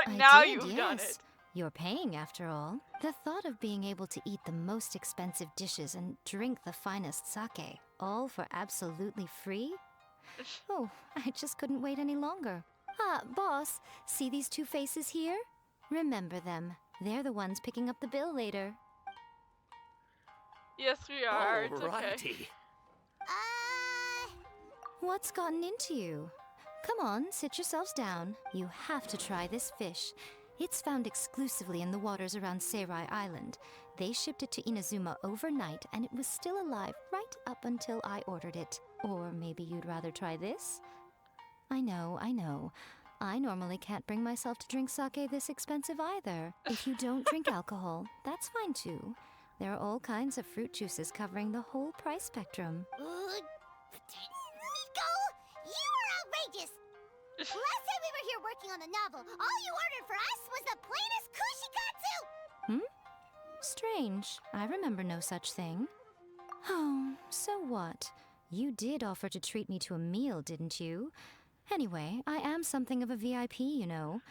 us? Now I did, you've done yes. it. You're paying after all. The thought of being able to eat the most expensive dishes and drink the finest sake, all for absolutely free? Oh, I just couldn't wait any longer. Ah, boss, see these two faces here? Remember them. They're the ones picking up the bill later. Yes, we are. It's okay. Alrighty. What's gotten into you? Come on, sit yourselves down. You have to try this fish. It's found exclusively in the waters around Seirai Island. They shipped it to Inazuma overnight, and it was still alive right up until I ordered it. Or maybe you'd rather try this? I know, I know. I normally can't bring myself to drink sake this expensive either. If you don't drink alcohol, that's fine too. There are all kinds of fruit juices covering the whole price spectrum. Miko, you are outrageous. Last time we were here working on the novel, all you ordered for us was the plainest kushikatsu. Strange. I remember no such thing. Oh, so what? You did offer to treat me to a meal, didn't you? Anyway, I am something of a VIP, you know.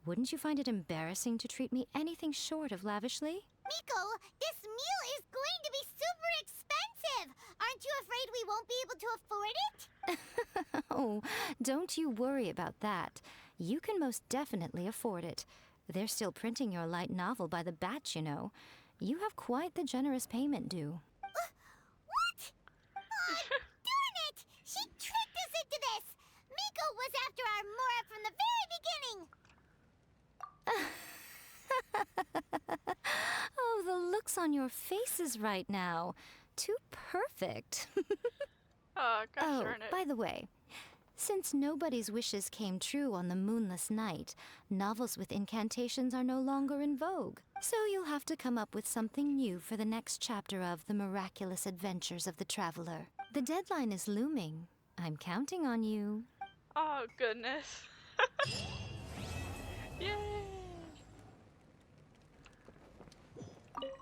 Wouldn't you find it embarrassing to treat me anything short of lavishly? Miko, this meal is going to be super expensive! Aren't you afraid we won't be able to afford it? Oh, don't you worry about that. You can most definitely afford it. They're still printing your light novel by the batch, you know. You have quite the generous payment due. What? Oh, darn it! She tricked us into this! Miko was after our Mora from the very beginning! Oh, the looks on your faces right now. Too perfect. Oh, gosh Oh, darn it. by the way, since nobody's wishes came true on the moonless night, novels with incantations are no longer in vogue. So you'll have to come up with something new for the next chapter of The Miraculous Adventures of the Traveler. The deadline is looming. I'm counting on you. Oh, goodness. Yay!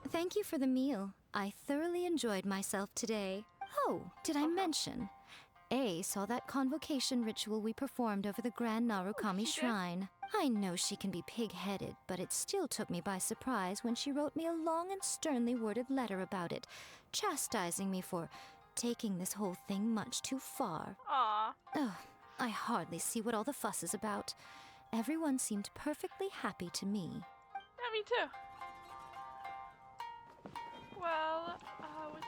Thank you for the meal. I thoroughly enjoyed myself today. Oh, did I mention? A saw that convocation ritual we performed over the Grand Narukami Shrine. I know she can be pig-headed, but it still took me by surprise when she wrote me a long and sternly worded letter about it, chastising me for taking this whole thing much too far. Aw. Ugh, I hardly see what all the fuss is about. Everyone seemed perfectly happy to me. Yeah, me too. Well, with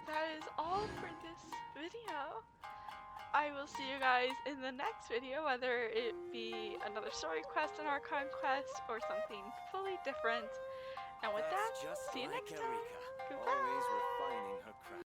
that is all for this video. I will see you guys in the next video, whether it be another story quest in our conquest or something fully different. And with that, see you next time. Goodbye.